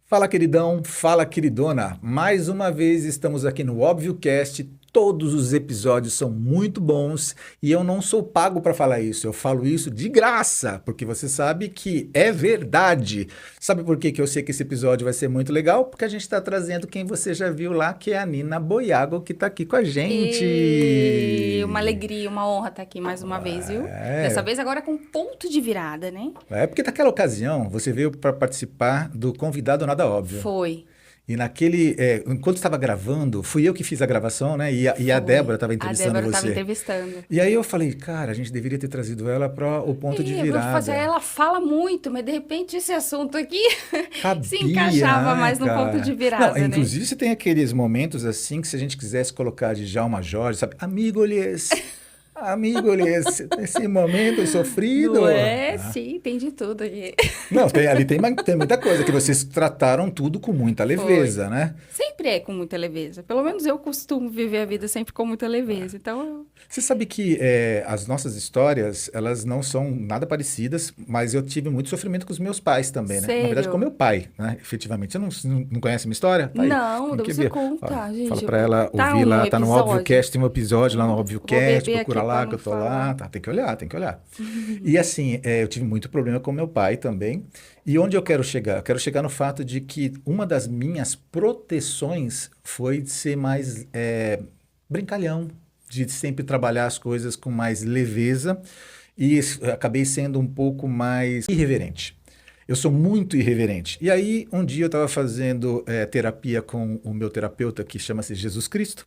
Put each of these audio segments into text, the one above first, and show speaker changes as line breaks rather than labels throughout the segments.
Fala, queridão, fala, queridona. Mais uma vez estamos aqui no ObvioCast. Todos os episódios são muito bons e eu não sou pago para falar isso. Eu falo isso de graça, porque você sabe que é verdade. Sabe por que que eu sei que esse episódio vai ser muito legal? Porque a gente está trazendo quem você já viu lá, que é a Nina Boiago, que está aqui com a
E uma
gente.
alegria, uma honra estar aqui mais uma vez, viu? Dessa
É,
vez agora com ponto de virada, né?
é porque naquela ocasião você veio para participar do Convidado Nada Óbvio.
Foi,
E enquanto estava gravando, fui eu que fiz a gravação, né? E a Débora
foi.
estava
A
entrevistando
Débora estava
você.
entrevistando.
E aí eu falei, cara, a gente deveria ter trazido ela para o ponto de
Eu vou fazer,
virada.
ela fala muito, mas de repente esse assunto aqui se
Cabia,
encaixava
né,
mais no ponto de
cara? Não,
virada, né?
inclusive você tem aqueles momentos assim que se a gente quisesse colocar de Djalma Jorge, sabe? Amigo, esse momento sofrido.
Não é?
Ah,
Sim, tem de tudo aqui.
não, ali tem muita coisa que vocês trataram tudo com muita
Foi.
leveza, né?
Sempre é com muita leveza. Pelo menos eu costumo viver a vida sempre com muita leveza. Então,
Você sabe que as nossas histórias, elas não são nada parecidas, mas eu tive muito sofrimento com os meus pais também, né? Na verdade, com meu
sério.
pai, né? Efetivamente. Você não conhece a minha história? Tá aí.
Não,
Tem
daí
que
você
ver. Fala,
conta,
fala
gente.
pra ela
Tá
ouvir
um
lá, tá no
episódio.
ObvioCast, tem um episódio lá no
Vou
ObvioCast,
beber
procura
aqui para
lá que
não
eu tô lá.
falar.
Tá, tem que olhar, tem que olhar. E assim, eu tive muito problema com meu pai também. E onde eu quero chegar? Eu quero chegar no fato de que uma das minhas proteções foi de ser mais brincalhão, de sempre trabalhar as coisas com mais leveza e acabei sendo um pouco mais irreverente. Eu sou muito irreverente. E aí, um dia eu estava fazendo terapia com o meu terapeuta, que chama-se Jesus Cristo,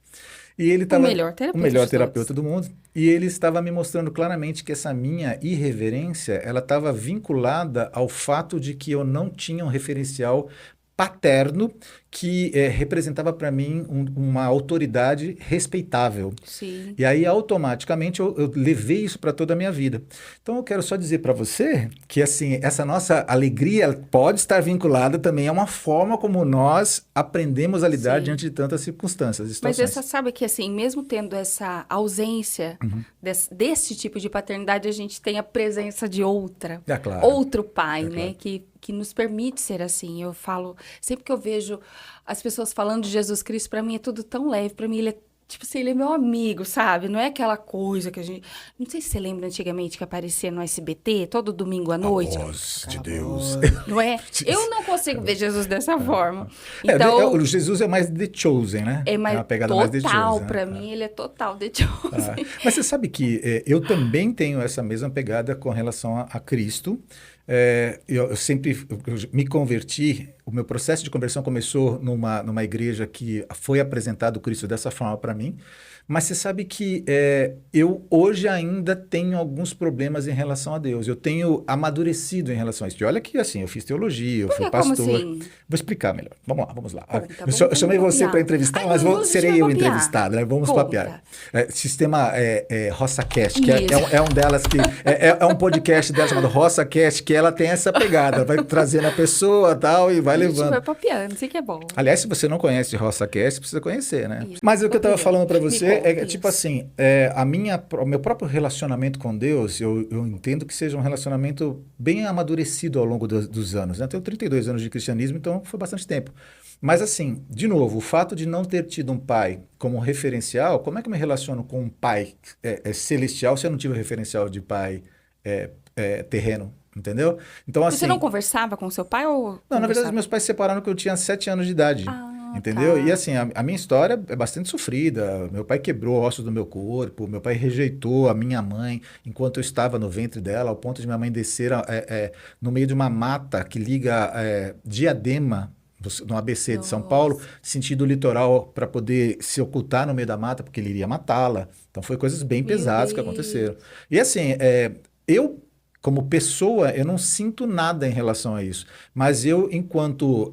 e ele
O
estava
melhor
o
terapeuta
melhor
de
terapeuta
todos.
do mundo, e ele estava me mostrando claramente que essa minha irreverência, ela estava vinculada ao fato de que eu não tinha um referencial paterno que representava para mim uma autoridade respeitável.
Sim.
E aí, automaticamente, eu levei isso para toda a minha vida. Então, eu quero só dizer para você que, assim, essa nossa alegria pode estar vinculada também a uma forma como nós aprendemos a lidar
Sim.
diante de tantas circunstâncias e
Mas essa
situações.
sabe que assim, mesmo tendo essa ausência
Uhum.
desse tipo de paternidade, a gente tem a presença de
É claro,
outro pai,
é
né?
claro.
Que nos permite ser assim. Eu falo, sempre que eu vejo as pessoas falando de Jesus Cristo, para mim é tudo tão leve, para mim ele é tipo assim, ele é meu amigo, sabe? Não é aquela coisa que a gente. Não sei se você lembra antigamente que aparecia no SBT todo domingo à
A
noite.
voz de
Aquela
Deus.
voz, não é? Eu não consigo ver Jesus dessa forma.
O
Então,
Jesus é mais The Chosen, né?
é
É
mais
uma pegada mais The
total,
Chosen,
pra
né?
mim, ele é total The Chosen.
Mas você sabe que eu também tenho essa mesma pegada com relação a Cristo. Eu sempre me converti, o meu processo de conversão começou numa igreja que foi apresentado Cristo dessa forma para mim. Mas você sabe que eu hoje ainda tenho alguns problemas em relação a Deus. Eu tenho amadurecido em relação a isso. E olha que assim, eu fiz teologia, eu fui
Porque como
pastor.
assim?
Vou explicar melhor. Vamos lá, vamos lá.
Conta,
Eu
vamos
chamei você para
papear.
entrevistar,
Ai,
mas
não, hoje a gente
serei
vai
eu
papear.
entrevistado, né? Vamos papear.
Conta.
Sistema RossaCast, que
Isso.
é um delas que é um podcast dela chamado RossaCast, que ela tem essa pegada, ela vai trazendo a pessoa tal e vai
A gente
levando.
vai papeando, isso que é bom.
Aliás, se você não conhece RossaCast, precisa conhecer, né?
Isso.
Mas o que eu estava
Papeando.
falando para
Me
você
conta
tipo
isso.
assim, o meu próprio relacionamento com Deus, eu entendo que seja um relacionamento bem amadurecido ao longo dos anos, né? Eu tenho 32 anos de cristianismo, então foi bastante tempo. Mas assim, de novo, o fato de não ter tido um pai como referencial, como é que eu me relaciono com um pai celestial se eu não tive o referencial de pai terreno, entendeu? Então
Você não
assim,
conversava com seu pai ou
não, na verdade, os
conversava?
meus pais se separaram quando eu tinha 7 anos de idade.
Ah,
Entendeu? E
tá.
assim, a minha história é bastante sofrida. Meu pai quebrou ossos do meu corpo, meu pai rejeitou a minha mãe enquanto eu estava no ventre dela, ao ponto de minha mãe descer no meio de uma mata que liga Diadema, no ABC de São Paulo,
Nossa.
sentido litoral, para poder se ocultar no meio da mata, porque ele iria matá-la. Então, foi coisas bem
Meu
pesadas que aconteceram.
Deus.
E assim, eu, como pessoa, eu não sinto nada em relação a isso. Mas eu, enquanto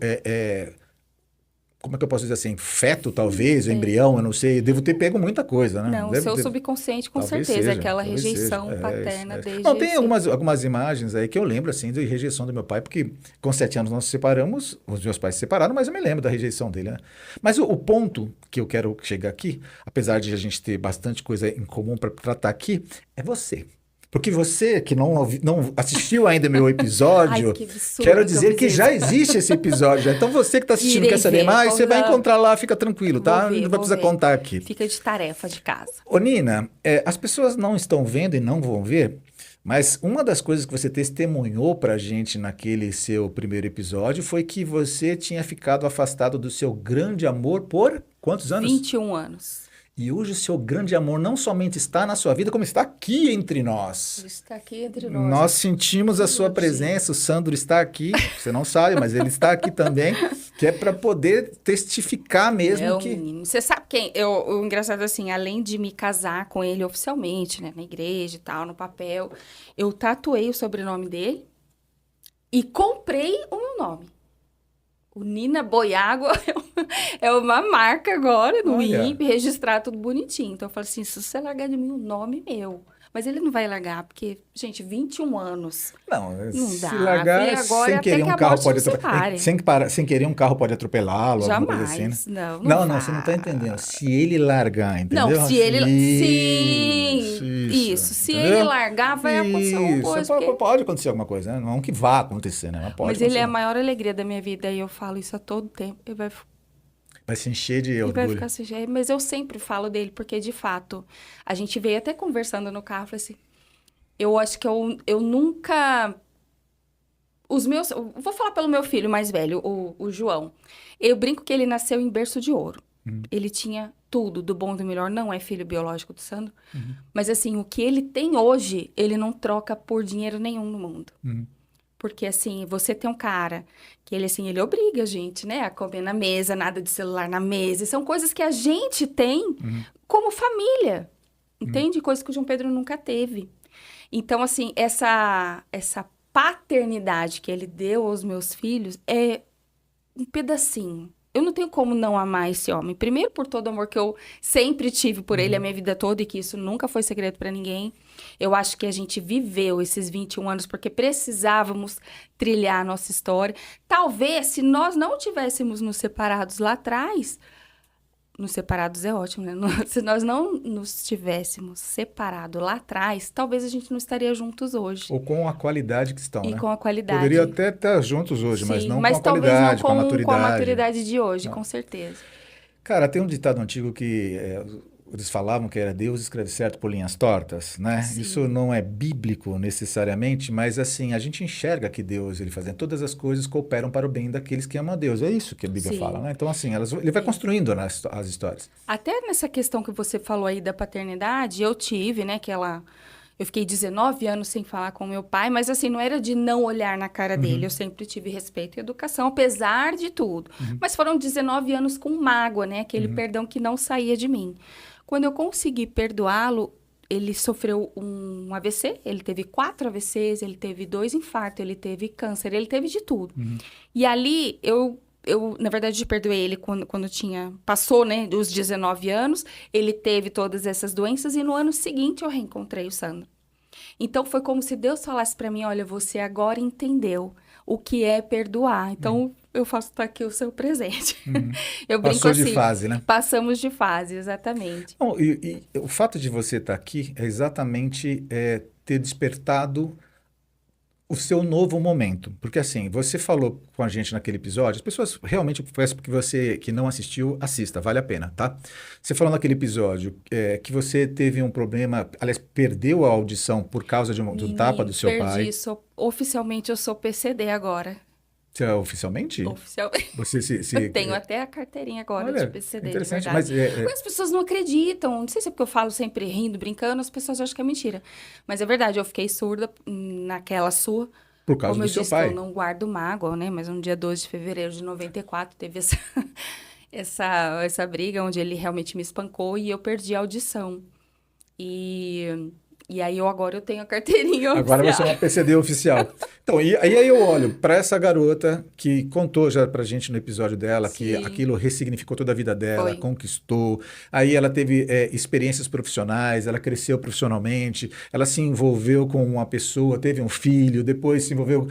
como é que eu posso dizer assim, feto
Sim,
talvez, ou embrião, eu não sei, devo ter pego muita coisa, né?
não, o seu subconsciente com
Talvez
certeza, é
seja,
aquela
talvez seja.
rejeição paterna
Não,
desde
tem
sempre.
algumas imagens aí que eu lembro, assim, de rejeição do meu pai, porque com 7 anos nós nos separamos, os meus pais se separaram, mas eu me lembro da rejeição dele, né? Mas o ponto que eu quero chegar aqui, apesar de a gente ter bastante coisa em comum para tratar aqui, é você. Porque você que não assistiu ainda meu
Ai,
episódio,
que absurdo
quero
que eu
dizer
fiz
que
isso.
já existe esse episódio. Então você que está assistindo
Irei
quer saber
ver,
mais, você vai
já
encontrar lá, fica tranquilo,
vou
tá?
ver,
Não vai
vou
precisar
ver.
contar aqui.
Fica de tarefa de casa.
Ô Nina, as pessoas não estão vendo e não vão ver, mas uma das coisas que você testemunhou pra gente naquele seu primeiro episódio foi que você tinha ficado afastado do seu grande amor por quantos anos?
21 anos.
E hoje o seu grande amor não somente está na sua vida, como está aqui entre nós.
Ele está aqui entre nós.
Nós sentimos a sua
Todo
presença, o Sandro está aqui, você não sabe, mas ele está aqui também, que é para poder testificar mesmo que...
Menino. Você sabe quem? O engraçado assim, além de me casar com ele oficialmente, né, na igreja e tal, no papel, eu tatuei o sobrenome dele e comprei o meu nome. O Nina Boiágua é uma marca agora no
Olha.
INPE, registrar tudo bonitinho. Então eu falo assim, se você largar de mim, o nome é meu. Mas ele não vai largar, porque, gente, 21 anos.
Não,
Não
se
dá.
largar
Falei, agora
sem
até
querer
que
um
a
carro
morte
pode
nos separe.
sem querer um carro pode atropelá-lo, alguma coisa assim, né?
Jamais. Não
Não,
vai.
você não está entendendo. Se ele largar, entendeu?
Não, se ele...
Isso,
Sim,
isso,
Se
entendeu?
ele largar, vai acontecer alguma
Isso,
coisa.
pode acontecer alguma coisa, né? Não que vá acontecer, né? Mas pode
Mas ele é a
acontecer.
maior alegria da minha vida e eu falo isso a todo tempo.
Vai se encher de
Ele vai
orgulho.
ficar assim, mas eu sempre falo dele, porque de fato, a gente veio até conversando no carro, falei assim, eu acho que eu nunca... eu vou falar pelo meu filho mais velho, o João. Eu brinco que ele nasceu em berço de ouro. Ele tinha tudo, do bom e do melhor. Não é filho biológico do Sandro. Mas assim, o que ele tem hoje, ele não troca por dinheiro nenhum no mundo. Porque, assim, você tem um cara que ele, assim, ele obriga a gente, né? A comer na mesa, nada de celular na mesa. E são coisas que a gente tem como família. Entende? Coisas que o João Pedro nunca teve. Então, assim, essa paternidade que ele deu aos meus filhos é um pedacinho. Eu não tenho como não amar esse homem. Primeiro, por todo o amor que eu sempre tive por ele a minha vida toda e que isso nunca foi segredo pra ninguém. Eu acho que a gente viveu esses 21 anos porque precisávamos trilhar a nossa história. Talvez, se nós não tivéssemos nos separados lá atrás... Nos separados é ótimo, né? Se nós não nos tivéssemos separado lá atrás, talvez a gente não estaria juntos hoje.
Ou com a qualidade que estão,
E
né?
com a qualidade.
Poderia até estar juntos hoje, mas
Sim,
não
mas
com a
talvez
qualidade,
não
com a maturidade.
com a maturidade de hoje,
Não.
com certeza.
Cara, tem um ditado antigo que eles falavam que era Deus escreve certo por linhas tortas, né?
Sim.
Isso não é bíblico necessariamente, mas assim, a gente enxerga que Deus, ele fazendo todas as coisas, cooperam para o bem daqueles que amam a Deus. É isso que a Bíblia
Sim.
fala, né? Então, assim, ele vai construindo as histórias.
Até nessa questão que você falou aí da paternidade, eu tive, né, eu fiquei 19 anos sem falar com meu pai, mas assim, não era de não olhar na cara dele. Eu sempre tive respeito e educação, apesar de tudo. Mas foram 19 anos com mágoa, né? Aquele perdão que não saía de mim. Quando eu consegui perdoá-lo, ele sofreu um AVC, ele teve 4 AVCs, ele teve 2 infartos, ele teve câncer, ele teve de tudo. E ali, eu na verdade, perdoei ele quando passou, né, os 19 anos, ele teve todas essas doenças e no ano seguinte eu reencontrei o Sandro. Então, foi como se Deus falasse para mim, olha, você agora entendeu o que é perdoar. Então, eu faço aqui o seu presente. Eu brinco
Passou de
assim,
fase, né?
Passamos de fase, exatamente.
Bom, e o fato de você estar aqui é exatamente ter despertado o seu novo momento. Porque assim, você falou com a gente naquele episódio, as pessoas realmente, peço que você que não assistiu, assista, vale a pena, tá? Você falou naquele episódio que você teve um problema, aliás, perdeu a audição por causa de um tapa do seu pai.
Oficialmente eu sou PCD agora.
Você é oficialmente?
Oficialmente.
Você
Eu tenho até a carteirinha agora de PCD.
Interessante,
mas as pessoas não acreditam. Não sei se é porque eu falo sempre rindo, brincando, as pessoas acham que é mentira. Mas é verdade, eu fiquei surda naquela sua.
Por causa
Como
do seu
disse,
pai.
eu não guardo mágoa, né? Mas no dia 12 de fevereiro de 94 teve essa briga onde ele realmente me espancou e eu perdi a audição. E aí agora eu tenho a carteirinha oficial.
Agora você é uma PCD oficial. Então, e aí eu olho para essa garota que contou já pra gente no episódio dela que aquilo ressignificou toda a vida dela, conquistou. Aí ela teve experiências profissionais, ela cresceu profissionalmente, ela se envolveu com uma pessoa, teve um filho, depois se envolveu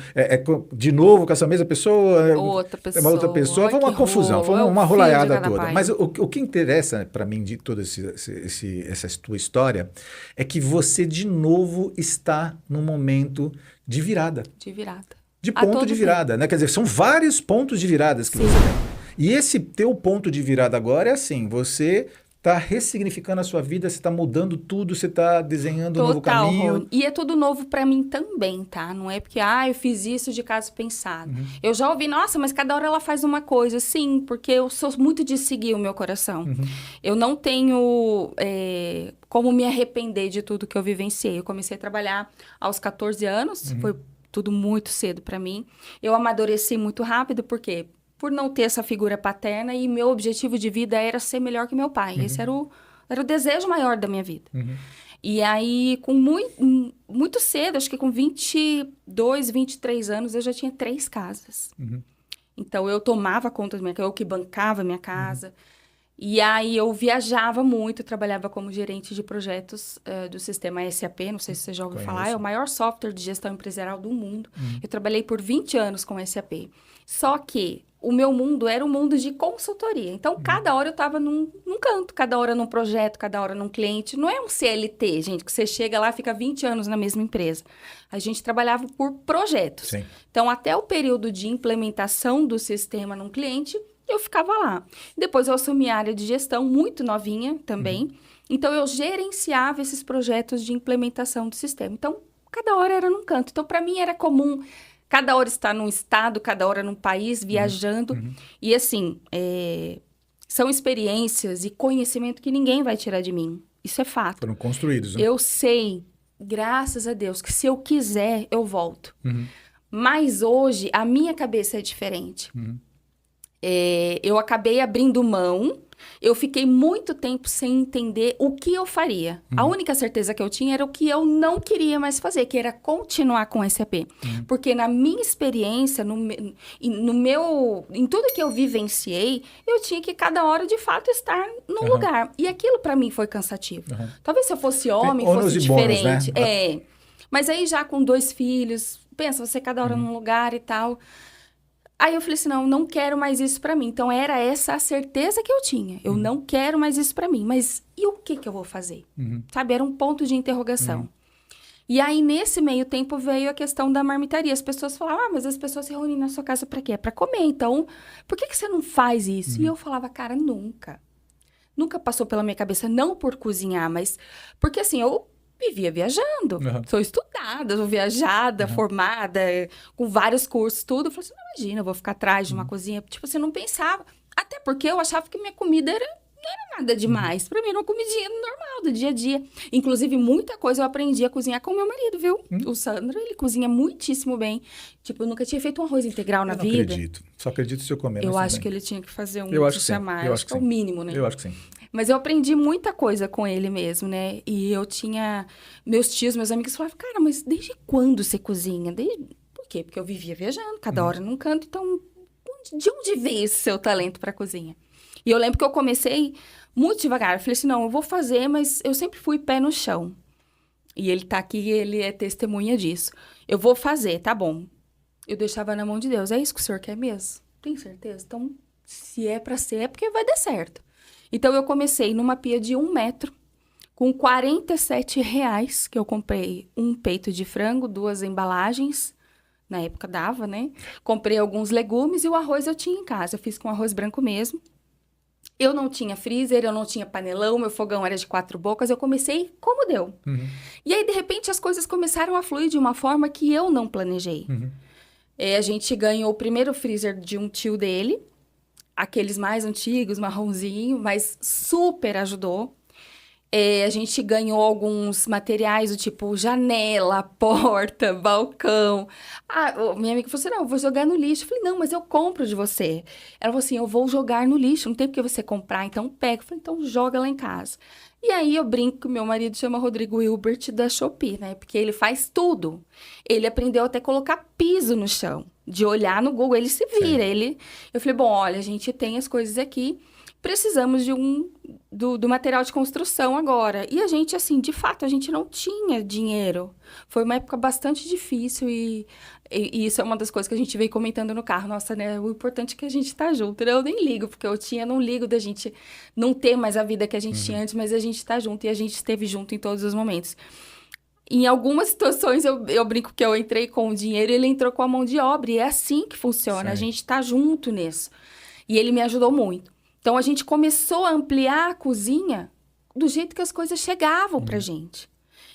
de novo com essa mesma pessoa.
Outra pessoa.
Uma outra pessoa. Foi uma confusão, foi uma rolaiada toda. Mas o que interessa para mim de toda essa tua história é que você você de novo está num momento de virada.
De virada.
De ponto de virada, né? Quer dizer, são vários pontos de viradas que você tem. E esse teu ponto de virada agora é assim, você está ressignificando a sua vida, você está mudando tudo, você está desenhando um novo caminho.
Rony. E é tudo novo para mim também, tá? Não é porque, eu fiz isso de caso pensado. Eu já ouvi, nossa, mas cada hora ela faz uma coisa. Sim, porque eu sou muito de seguir o meu coração. Eu não tenho como me arrepender de tudo que eu vivenciei. Eu comecei a trabalhar aos 14 anos, foi tudo muito cedo para mim. Eu amadureci muito rápido, porque por não ter essa figura paterna, e meu objetivo de vida era ser melhor que meu pai. Esse era o desejo maior da minha vida. E aí, com muito cedo, acho que com 22, 23 anos, eu já tinha 3 casas. Então, eu tomava conta da minha casa, eu que bancava a minha casa. E aí, eu viajava muito, trabalhava como gerente de projetos do sistema SAP, não sei se você já ouviu falar, é o maior software de gestão empresarial do mundo. Eu trabalhei por 20 anos com SAP. Só que o meu mundo era um mundo de consultoria. Então, cada hora eu estava num canto, cada hora num projeto, cada hora num cliente. Não é um CLT, gente, que você chega lá e fica 20 anos na mesma empresa. A gente trabalhava por projetos.
Sim.
Então, até o período de implementação do sistema num cliente, eu ficava lá. Depois, eu assumi a área de gestão, muito novinha também. Então, eu gerenciava esses projetos de implementação do sistema. Então, cada hora era num canto. Então, para mim, era comum cada hora estar num estado, cada hora num país, viajando. E assim, são experiências e conhecimento que ninguém vai tirar de mim. Isso é fato.
Foram construídos, né?
Eu sei, graças a Deus, que se eu quiser, eu volto. Mas hoje, a minha cabeça é diferente. Eu acabei abrindo mão. Eu fiquei muito tempo sem entender o que eu faria. A única certeza que eu tinha era o que eu não queria mais fazer, que era continuar com o SAP. Porque na minha experiência, em tudo que eu vivenciei, eu tinha que cada hora, de fato, estar num lugar. E aquilo, para mim, foi cansativo. Talvez se eu fosse homem, fosse diferente.
Bônus, né?
Mas aí, já com 2 filhos, pensa, você cada hora num lugar e tal. Aí eu falei assim, não quero mais isso pra mim. Então, era essa a certeza que eu tinha. Eu não quero mais isso pra mim. Mas e o que eu vou fazer? Sabe, era um ponto de interrogação. E aí, nesse meio tempo, veio a questão da marmitaria. As pessoas falavam, mas as pessoas se reúnem na sua casa pra quê? É pra comer. Então, por que você não faz isso? E eu falava, cara, nunca. Nunca passou pela minha cabeça, não por cozinhar, mas... Porque assim, eu vivia viajando. Sou estudada, sou viajada, formada, com vários cursos, tudo. Eu falei assim, não, imagina, eu vou ficar atrás de uma cozinha. Tipo, você não pensava. Até porque eu achava que minha comida não era nada demais. Pra mim, era uma comidinha normal, do dia a dia. Inclusive, muita coisa eu aprendi a cozinhar com meu marido, viu? O Sandro, ele cozinha muitíssimo bem. Tipo, eu nunca tinha feito um arroz integral na vida.
Eu não acredito. Só acredito se eu comer.
Eu acho que ele tinha que fazer um
eu acho
que
que
chamar.
Eu acho que
é o mínimo, né?
Eu acho que sim.
Mas eu aprendi muita coisa com ele mesmo, né? E eu tinha... Meus tios, meus amigos falavam, cara, mas desde quando você cozinha? Por quê? Porque eu vivia viajando, cada hora num canto. Então, de onde veio esse seu talento para cozinha? E eu lembro que eu comecei muito devagar. Eu falei assim, não, eu vou fazer, mas eu sempre fui pé no chão. E ele tá aqui, ele é testemunha disso. Eu vou fazer, tá bom. Eu deixava na mão de Deus. É isso que o senhor quer mesmo? Tem certeza? Então, se é para ser, é porque vai dar certo. Então, eu comecei numa pia de 1 metro, com R$47, que eu comprei um peito de frango, 2 embalagens, na época dava, né? Comprei alguns legumes e o arroz eu tinha em casa. Eu fiz com arroz branco mesmo. Eu não tinha freezer, eu não tinha panelão, meu fogão era de 4 bocas, eu comecei como deu. E aí, de repente, as coisas começaram a fluir de uma forma que eu não planejei. A gente ganhou o primeiro freezer de um tio dele, aqueles mais antigos, marronzinho, mas super ajudou. A gente ganhou alguns materiais do tipo janela, porta, balcão. Minha amiga falou assim, não, eu vou jogar no lixo. Eu falei, não, mas eu compro de você. Ela falou assim, eu vou jogar no lixo, não tem por que você comprar, então pega. Eu falei, então joga lá em casa. E aí eu brinco que meu marido chama Rodrigo Hilbert da Shopee, né? Porque ele faz tudo. Ele aprendeu até a colocar piso no chão. De olhar no Google, ele se vira. Eu falei, bom, olha, a gente tem as coisas aqui, precisamos do material de construção agora. E a gente, assim, de fato, a gente não tinha dinheiro. Foi uma época bastante difícil e isso é uma das coisas que a gente veio comentando no carro. Nossa, né? O importante é que a gente tá junto. Eu nem ligo, porque não ligo da gente não ter mais a vida que a gente tinha antes, mas a gente tá junto e a gente esteve junto em todos os momentos. em algumas situações eu brinco que eu entrei com o dinheiro e ele entrou com a mão de obra. E é assim que funciona. A
Sim.
gente tá junto nisso. E ele me ajudou muito. Então, a gente começou a ampliar a cozinha do jeito que as coisas chegavam pra gente.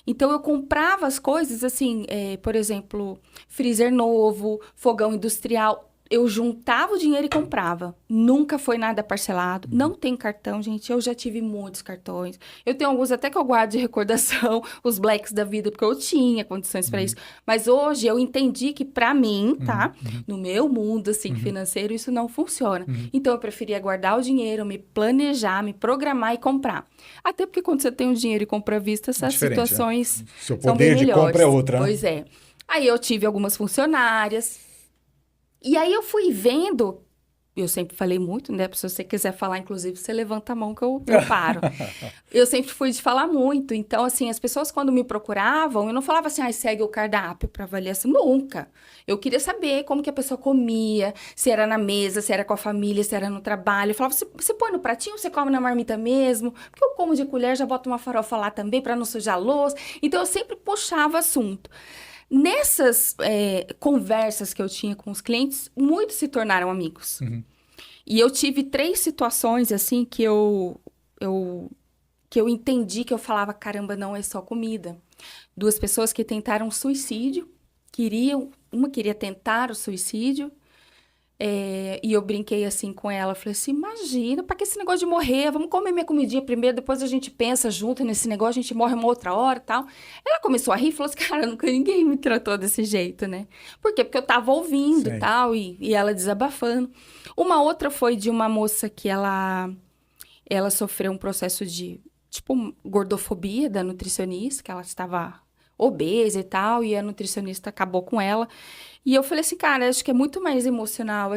Então, eu comprava as coisas, assim, por exemplo, freezer novo, fogão industrial. Eu juntava o dinheiro e comprava. Nunca foi nada parcelado. Não tem cartão, gente. Eu já tive muitos cartões. Eu tenho alguns até que eu guardo de recordação, os blacks da vida, porque eu tinha condições para isso. Mas hoje eu entendi que, para mim, tá? No meu mundo, assim, financeiro, isso não funciona. Então, eu preferia guardar o dinheiro, me planejar, me programar e comprar. Até porque quando você tem o dinheiro e compra à vista, essas
Diferente, né?
situações
Seu
são bem
poder de
melhores.
compra é outra, né?
Pois é. Aí eu tive algumas funcionárias. E aí eu fui vendo, eu sempre falei muito, né? Se você quiser falar, inclusive, você levanta a mão que eu paro. Eu sempre fui de falar muito. Então, assim, as pessoas quando me procuravam, eu não falava assim, segue o cardápio para avaliação. Nunca. Eu queria saber como que a pessoa comia, se era na mesa, se era com a família, se era no trabalho. Eu falava, você põe no pratinho, você come na marmita mesmo? Porque eu como de colher, já boto uma farofa lá também para não sujar a louça. Então, eu sempre puxava assunto. Nessas conversas que eu tinha com os clientes, muitos se tornaram amigos. E eu tive 3 situações, assim, que eu entendi que eu falava, caramba, não é só comida. 2 pessoas que tentaram suicídio, uma queria tentar o suicídio, e eu brinquei assim com ela, falei assim, imagina, pra que esse negócio de morrer? Vamos comer minha comidinha primeiro, depois a gente pensa junto nesse negócio, a gente morre uma outra hora e tal. Ela começou a rir e falou assim, cara, nunca ninguém me tratou desse jeito, né? Por quê? Porque eu tava ouvindo e tal, e ela desabafando. Uma outra foi de uma moça que ela sofreu um processo de, tipo, gordofobia da nutricionista, que ela estava obesa e tal, e a nutricionista acabou com ela. E eu falei assim, cara, acho que é muito mais emocional.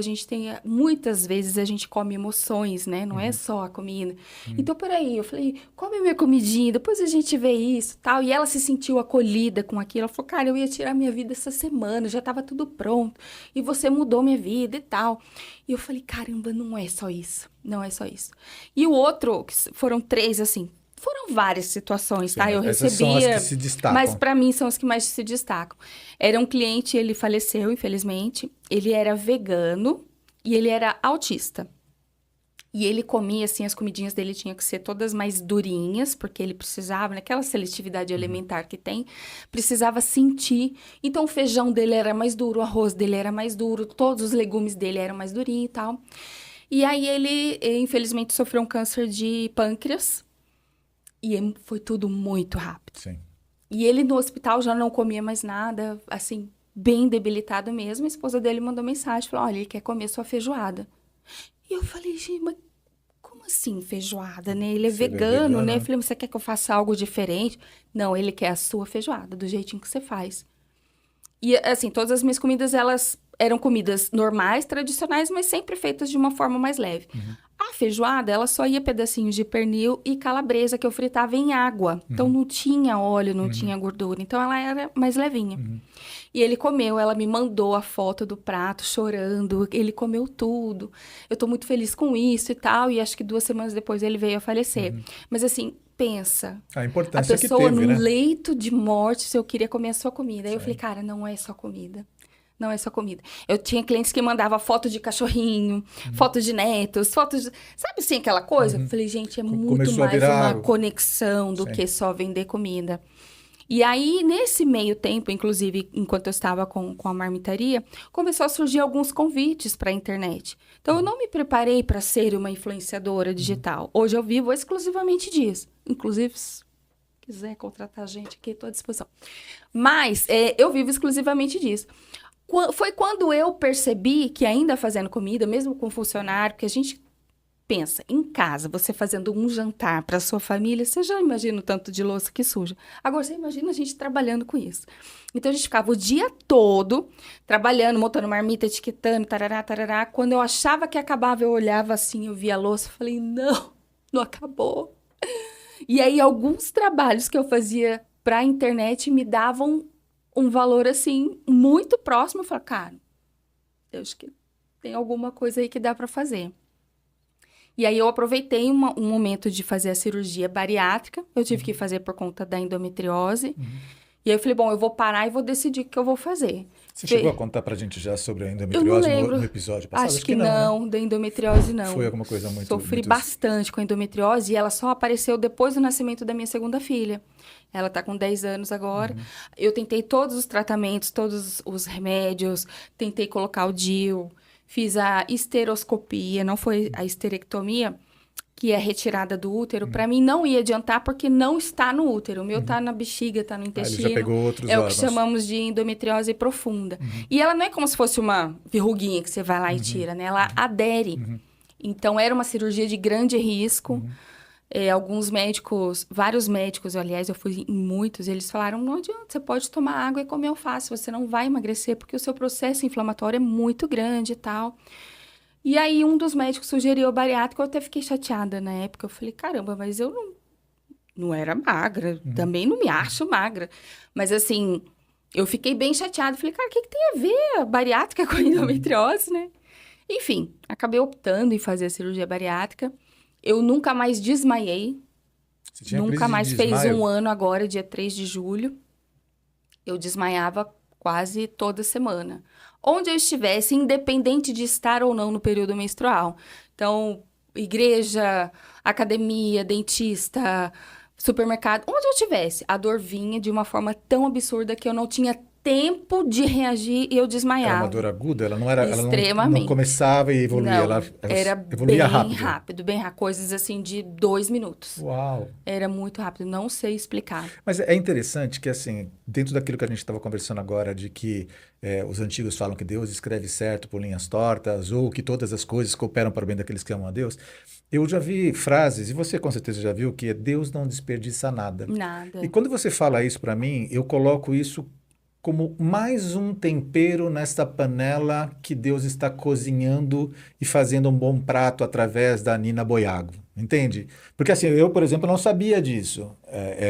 Muitas vezes a gente come emoções, né? Não é só a comida. Então, peraí, eu falei, come minha comidinha, depois a gente vê isso, tal. E ela se sentiu acolhida com aquilo. Ela falou, cara, eu ia tirar minha vida essa semana, já estava tudo pronto. E você mudou minha vida e tal. E eu falei, caramba, não é só isso. Não é só isso. E o outro, que foram 3, assim, foram várias situações, tá? Eu
Essas são as
recebia,
que se destacam.
mas para mim são as que mais se destacam. Era um cliente, ele faleceu, infelizmente. Ele era vegano e ele era autista. E ele comia, assim, as comidinhas dele tinham que ser todas mais durinhas, porque ele precisava, naquela seletividade alimentar que tem, precisava sentir. Então, o feijão dele era mais duro, o arroz dele era mais duro, todos os legumes dele eram mais durinhos e tal. E aí, ele, infelizmente, sofreu um câncer de pâncreas. E foi tudo muito rápido.
Sim.
E ele no hospital já não comia mais nada, assim, bem debilitado mesmo. A esposa dele mandou mensagem, falou, olha, ele quer comer sua feijoada. E eu falei, gente, mas como assim feijoada, né? Ele é vegano, né? Eu falei, você quer que eu faça algo diferente? Não, ele quer a sua feijoada, do jeitinho que você faz. E, assim, todas as minhas comidas, elas eram comidas normais, tradicionais, mas sempre feitas de uma forma mais leve. A feijoada, ela só ia pedacinhos de pernil e calabresa que eu fritava em água. Então, não tinha óleo, não tinha gordura. Então, ela era mais levinha. E ele comeu, ela me mandou a foto do prato, chorando. Ele comeu tudo. Eu tô muito feliz com isso e tal. E acho que 2 semanas depois ele veio a falecer. Mas, assim, pensa.
A importância
a pessoa
que teve,
no
né?
leito de morte, se eu queria comer a sua comida. Aí eu falei, cara, não é só comida. Não é só comida. Eu tinha clientes que mandavam foto de cachorrinho, foto de netos, fotos de... Sabe assim, aquela coisa? Eu falei, gente, é muito
Começou a
mais
virar
uma conexão do que só vender comida. E aí, nesse meio tempo, inclusive, enquanto eu estava com a marmitaria, começou a surgir alguns convites para a internet. Então, eu não me preparei para ser uma influenciadora digital. Hoje eu vivo exclusivamente disso. Inclusive, se quiser contratar a gente aqui, estou à disposição. Mas eu vivo exclusivamente disso. Foi quando eu percebi que ainda fazendo comida, mesmo com funcionário, que a gente pensa, em casa, você fazendo um jantar para sua família, você já imagina o tanto de louça que suja. Agora, você imagina a gente trabalhando com isso. Então, a gente ficava o dia todo trabalhando, montando marmita, etiquetando, tarará, tarará. Quando eu achava que acabava, eu olhava assim, eu via a louça, falei, não acabou. E aí, alguns trabalhos que eu fazia para a internet me davam um valor, assim, muito próximo. Eu falei, cara, eu acho que tem alguma coisa aí que dá para fazer. E aí, eu aproveitei um momento de fazer a cirurgia bariátrica. Eu tive que fazer por conta da endometriose, E aí eu falei, bom, eu vou parar e vou decidir o que eu vou fazer.
Você chegou a contar pra gente já sobre a
Eu não
endometriose
lembro.
no episódio passado?
Acho
Acho
que
que não, né?
não, da endometriose
Foi
não.
alguma coisa muito,
Sofri
muito...
bastante com a endometriose e ela só apareceu depois do nascimento da minha segunda filha. Ela tá com 10 anos agora. Eu tentei todos os tratamentos, todos os remédios, tentei colocar o DIU, fiz a esteroscopia, não foi a esterectomia, que é retirada do útero. Para mim não ia adiantar porque não está no útero. O meu tá na bexiga, tá no
Ah, ele já
intestino.
pegou outros
É o que
órgãos.
chamamos de endometriose profunda. E ela não é como se fosse uma verruguinha que você vai lá e tira, né? Ela adere. Então, era uma cirurgia de grande risco. Alguns médicos, vários médicos, aliás, eu fui em muitos, eles falaram, não adianta, você pode tomar água e comer alface, você não vai emagrecer, porque o seu processo inflamatório é muito grande e tal. E aí, um dos médicos sugeriu a bariátrica, eu até fiquei chateada na época. Eu falei, caramba, mas eu não era magra, também não me acho magra. Mas assim, eu fiquei bem chateada. Falei, cara, o que que tem a ver a bariátrica com a endometriose, né? Enfim, acabei optando em fazer a cirurgia bariátrica. Eu nunca mais desmaiei.
Você tinha
Nunca
crise de
mais fez
desmaio?
um ano agora, dia 3 de julho. Eu desmaiava quase toda semana. Onde eu estivesse, independente de estar ou não no período menstrual. Então, igreja, academia, dentista, supermercado, onde eu estivesse, a dor vinha de uma forma tão absurda que eu não tinha tempo de reagir e eu
Era uma dor
desmaiava.
aguda? Ela não
Extremamente.
começava e evoluía, ela
Não, era
evoluía
bem
rápido.
rápido, bem rápido. Coisas assim de 2 minutos.
Uau!
Era muito rápido, não sei explicar.
Mas é interessante que, assim, dentro daquilo que a gente estava conversando agora, de que os antigos falam que Deus escreve certo por linhas tortas, ou que todas as coisas cooperam para o bem daqueles que amam a Deus, eu já vi frases, e você com certeza já viu, que é Deus não desperdiça nada. E
Nada.
quando você fala isso para mim, eu coloco isso como mais um tempero nesta panela que Deus está cozinhando e fazendo um bom prato através da Nina Boiago. Entende? Porque assim, eu, por exemplo, não sabia disso.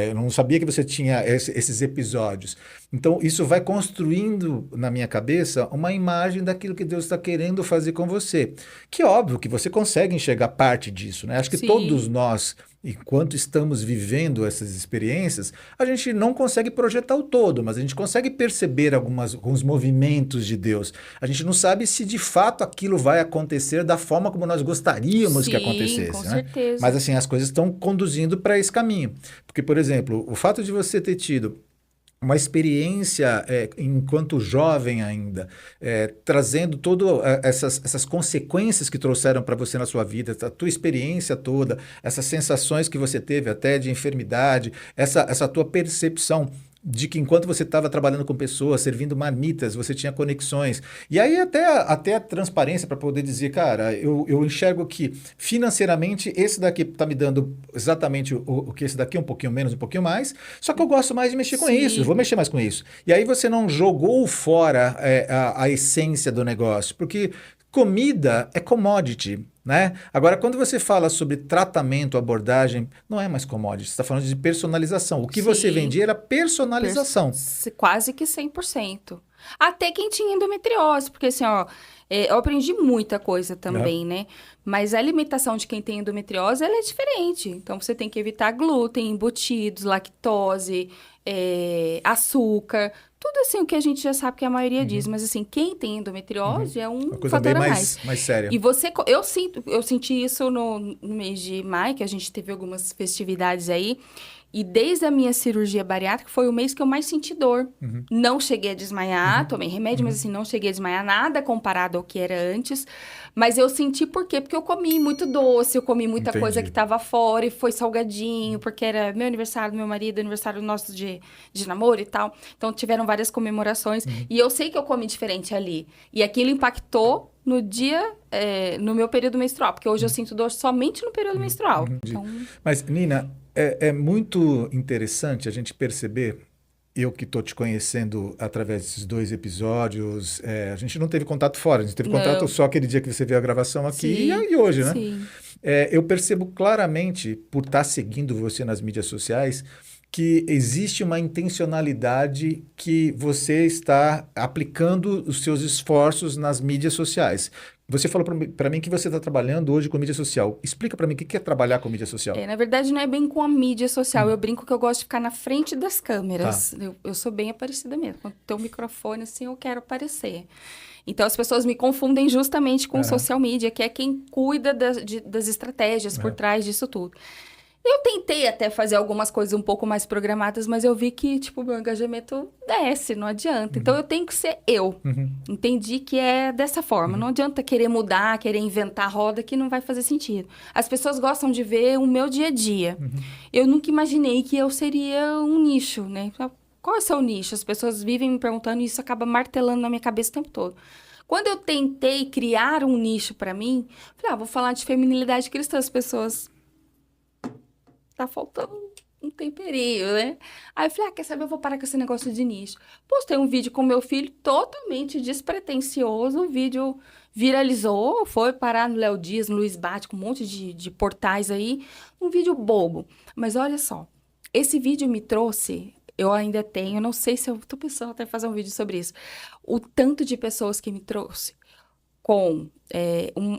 Eu não sabia que você tinha esses episódios. Então, isso vai construindo na minha cabeça uma imagem daquilo que Deus está querendo fazer com você. Que é óbvio que você consegue enxergar parte disso, né? Acho que todos
Sim,
nós, enquanto estamos vivendo essas experiências, a gente não consegue projetar o todo, mas a gente consegue perceber alguns movimentos de Deus. A gente não sabe se de fato aquilo vai acontecer da forma como nós gostaríamos que
sim, com
acontecesse, né? Mas
certeza.
assim, as coisas estão conduzindo para esse caminho. Porque, por exemplo, o fato de você ter tido uma experiência enquanto jovem ainda, trazendo todas essas consequências que trouxeram para você na sua vida, a tua experiência toda, essas sensações que você teve até de enfermidade, essa tua percepção de que enquanto você estava trabalhando com pessoas, servindo marmitas, você tinha conexões. E aí até a transparência para poder dizer, cara, eu enxergo que financeiramente esse daqui está me dando exatamente o que esse daqui, um pouquinho menos, um pouquinho mais, só que eu gosto mais de mexer com isso, eu vou
Sim,
mexer mais com isso. E aí você não jogou fora a essência do negócio, porque comida é commodity, né? Agora, quando você fala sobre tratamento, abordagem, não é mais commodity, você está falando de personalização. O que você
sim.
vendia era personalização.
Quase que 100%. Até quem tinha endometriose, porque assim, ó, eu aprendi muita coisa
Né?
também, né? Mas a alimentação de quem tem endometriose, ela é diferente. Então, você tem que evitar glúten, embutidos, lactose, açúcar, tudo assim, o que a gente já sabe que a maioria diz. Mas assim, quem tem
Uhum.
endometriose é
Uma
um
coisa bem
fator a mais.
mais séria.
E eu senti isso no mês de maio, que a gente teve algumas festividades aí. E desde a minha cirurgia bariátrica foi o mês que eu mais senti dor.
Uhum.
Não cheguei a desmaiar,
Uhum.
tomei remédio, mas
Uhum.
assim, não cheguei a desmaiar nada comparado ao que era antes. Mas eu senti por quê? Porque eu comi muito doce, eu comi muita coisa que
Entendi.
estava fora e foi salgadinho, porque era meu aniversário, do meu marido, aniversário nosso de namoro e tal. Então tiveram várias comemorações.
Uhum.
E eu sei que eu comi diferente ali. E aquilo impactou no dia, no meu período menstrual, porque hoje eu sinto dor somente no período
Uhum.
menstrual.
Uhum.
Então,
Mas, Nina, é muito interessante a gente perceber, eu que estou te conhecendo através desses dois episódios, a gente não teve contato fora, a gente teve contato
não.
só aquele dia que você viu a gravação aqui
Sim,
e hoje, né?
sim.
Eu percebo claramente, por estar seguindo você nas mídias sociais, que existe uma intencionalidade que você está aplicando os seus esforços nas mídias sociais. Você falou para mim que você está trabalhando hoje com mídia social. Explica para mim o que é trabalhar com mídia social.
Na verdade, não é bem com a mídia social. Eu brinco que eu gosto de ficar na frente das
Tá.
câmeras. Eu sou bem aparecida mesmo. Quando tem um microfone, assim, eu quero aparecer. Então, as pessoas me confundem justamente com o
Aham.
social media, que é quem cuida das estratégias por
Aham.
trás disso tudo. Eu tentei até fazer algumas coisas um pouco mais programadas, mas eu vi que, tipo, meu engajamento desce, não adianta. Então, eu tenho que ser eu.
Uhum.
Entendi que é dessa forma. Não adianta querer mudar, querer inventar roda, que não vai fazer sentido. As pessoas gostam de ver o meu dia a dia. Eu nunca imaginei que eu seria um nicho, né? Qual é o seu nicho? As pessoas vivem me perguntando e isso acaba martelando na minha cabeça o tempo todo. Quando eu tentei criar um nicho para mim, falei, vou falar de feminilidade cristã. As pessoas... Tá faltando um temperinho, né? Aí eu falei, quer saber, eu vou parar com esse negócio de nicho. Postei um vídeo com meu filho totalmente despretensioso, o vídeo viralizou, foi parar no Léo Dias, no Luiz Bate, com um monte de portais aí, um vídeo bobo. Mas olha só, esse vídeo me trouxe, eu ainda tenho, não sei se eu tô pensando até em fazer um vídeo sobre isso, o tanto de pessoas que me trouxe com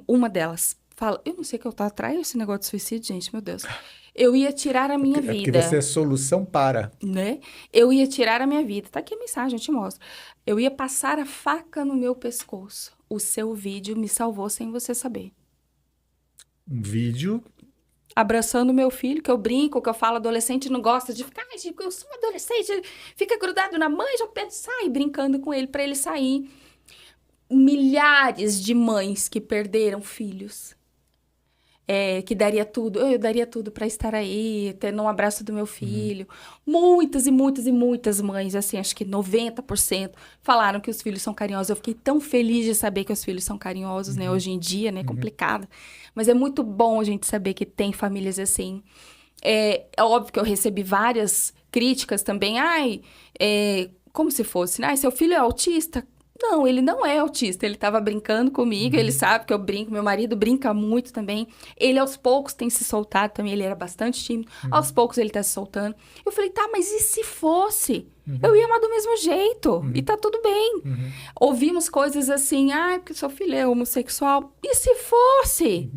uma delas. Fala, eu não sei que eu tô atrás desse negócio de suicídio, gente, meu Deus. Eu ia tirar a minha
É porque você
vida,
é solução para.
né? Eu ia tirar a minha vida. Tá aqui a mensagem, eu te mostro. Eu ia passar a faca no meu pescoço. O seu vídeo me salvou sem você saber.
Um vídeo.
Abraçando meu filho, que eu brinco, que eu falo, adolescente não gosta de ficar, ai, Chico, eu sou adolescente, fica grudado na mãe, já penso, sai brincando com ele para ele sair. Milhares de mães que perderam filhos. Que daria tudo, eu daria tudo para estar aí, tendo um abraço do meu filho. Muitas e muitas e muitas mães, assim, acho que 90% falaram que os filhos são carinhosos. Eu fiquei tão feliz de saber que os filhos são carinhosos, né? Hoje em dia, né? É complicado. Mas é muito bom a gente saber que tem famílias assim. É óbvio que eu recebi várias críticas também. Como se fosse, seu filho é autista? Não, ele não é autista. Ele estava brincando comigo, ele sabe que eu brinco. Meu marido brinca muito também. Ele, aos poucos, tem se soltado também. Ele era bastante tímido. Aos poucos, ele está se soltando. Eu falei, tá, mas e se fosse? Eu ia amar do mesmo jeito. E tá tudo bem. Ouvimos coisas assim, porque seu filho é homossexual. E se fosse?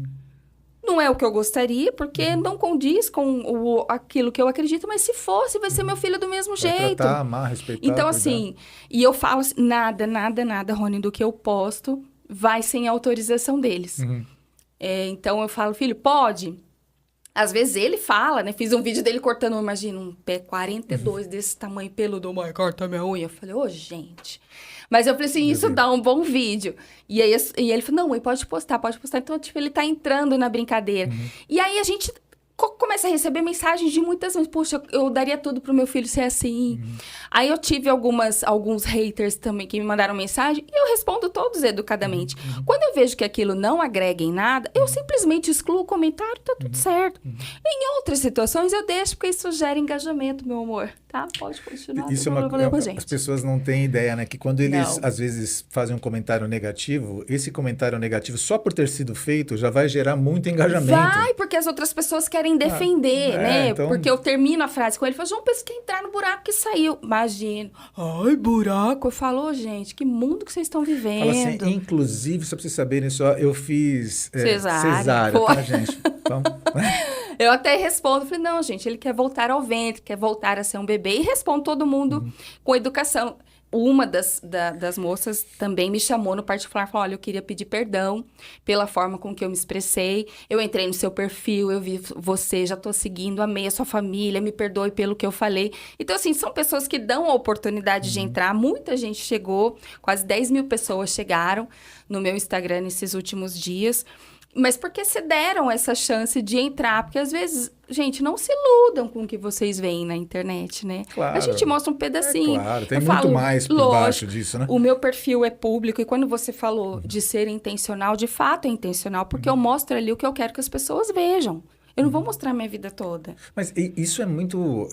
Não é o que eu gostaria, porque não condiz com aquilo que eu acredito, mas se fosse, vai ser meu filho do mesmo
Vai
jeito.
tratar, amar, respeitar,
Então,
cuidar.
assim, e eu falo assim, nada, Rony, do que eu posto vai sem autorização deles. Então, eu falo, filho, pode? Às vezes ele fala, né? Fiz um vídeo dele cortando, imagina, um pé 42 desse tamanho, peludo, mãe, corta minha unha. Eu falei, gente... Mas eu falei assim, isso dá um bom vídeo. E aí ele falou, não, mãe, pode postar, pode postar. Então, tipo, ele tá entrando na brincadeira. E aí a gente começa a receber mensagens de muitas mães. Poxa, eu daria tudo pro meu filho ser assim. Aí eu tive alguns haters também que me mandaram mensagem e eu respondo todos educadamente. Quando eu vejo que aquilo não agrega em nada, eu simplesmente excluo o comentário, tá tudo certo. Em outras situações eu deixo, porque isso gera engajamento, meu amor. Tá? Pode continuar.
Isso as pessoas não têm ideia, né? Que quando eles, às vezes, fazem um comentário negativo, esse comentário negativo, só por ter sido feito, já vai gerar muito engajamento.
Vai, porque as outras pessoas querem defender, né?
Então...
Porque eu termino a frase com ele, falo, João Pedro, quer entrar no buraco que saiu. Imagina. Ai, buraco. Eu falo, gente, que mundo que vocês estão vivendo.
Fala assim, inclusive, só pra vocês saberem, eu fiz
cesárea,
tá, gente? Então,
eu até respondo, falei, não, gente, ele quer voltar ao ventre, quer voltar a ser um bebê. E respondo todo mundo com educação. Uma das moças também me chamou no particular, falou, olha, eu queria pedir perdão pela forma com que eu me expressei. Eu entrei no seu perfil, eu vi você, já tô seguindo, amei a sua família, me perdoe pelo que eu falei. Então, assim, são pessoas que dão a oportunidade de entrar. Muita gente chegou, quase 10 mil pessoas chegaram no meu Instagram nesses últimos dias. Mas porque se deram essa chance de entrar? Porque às vezes, gente, não se iludam com o que vocês veem na internet, né?
Claro.
A gente mostra um pedacinho.
Claro, tem muito mais por baixo disso, né?
O meu perfil é público e quando você falou de ser intencional, de fato é intencional, porque eu mostro ali o que eu quero que as pessoas vejam. Eu não vou mostrar minha vida toda.
Mas isso é muito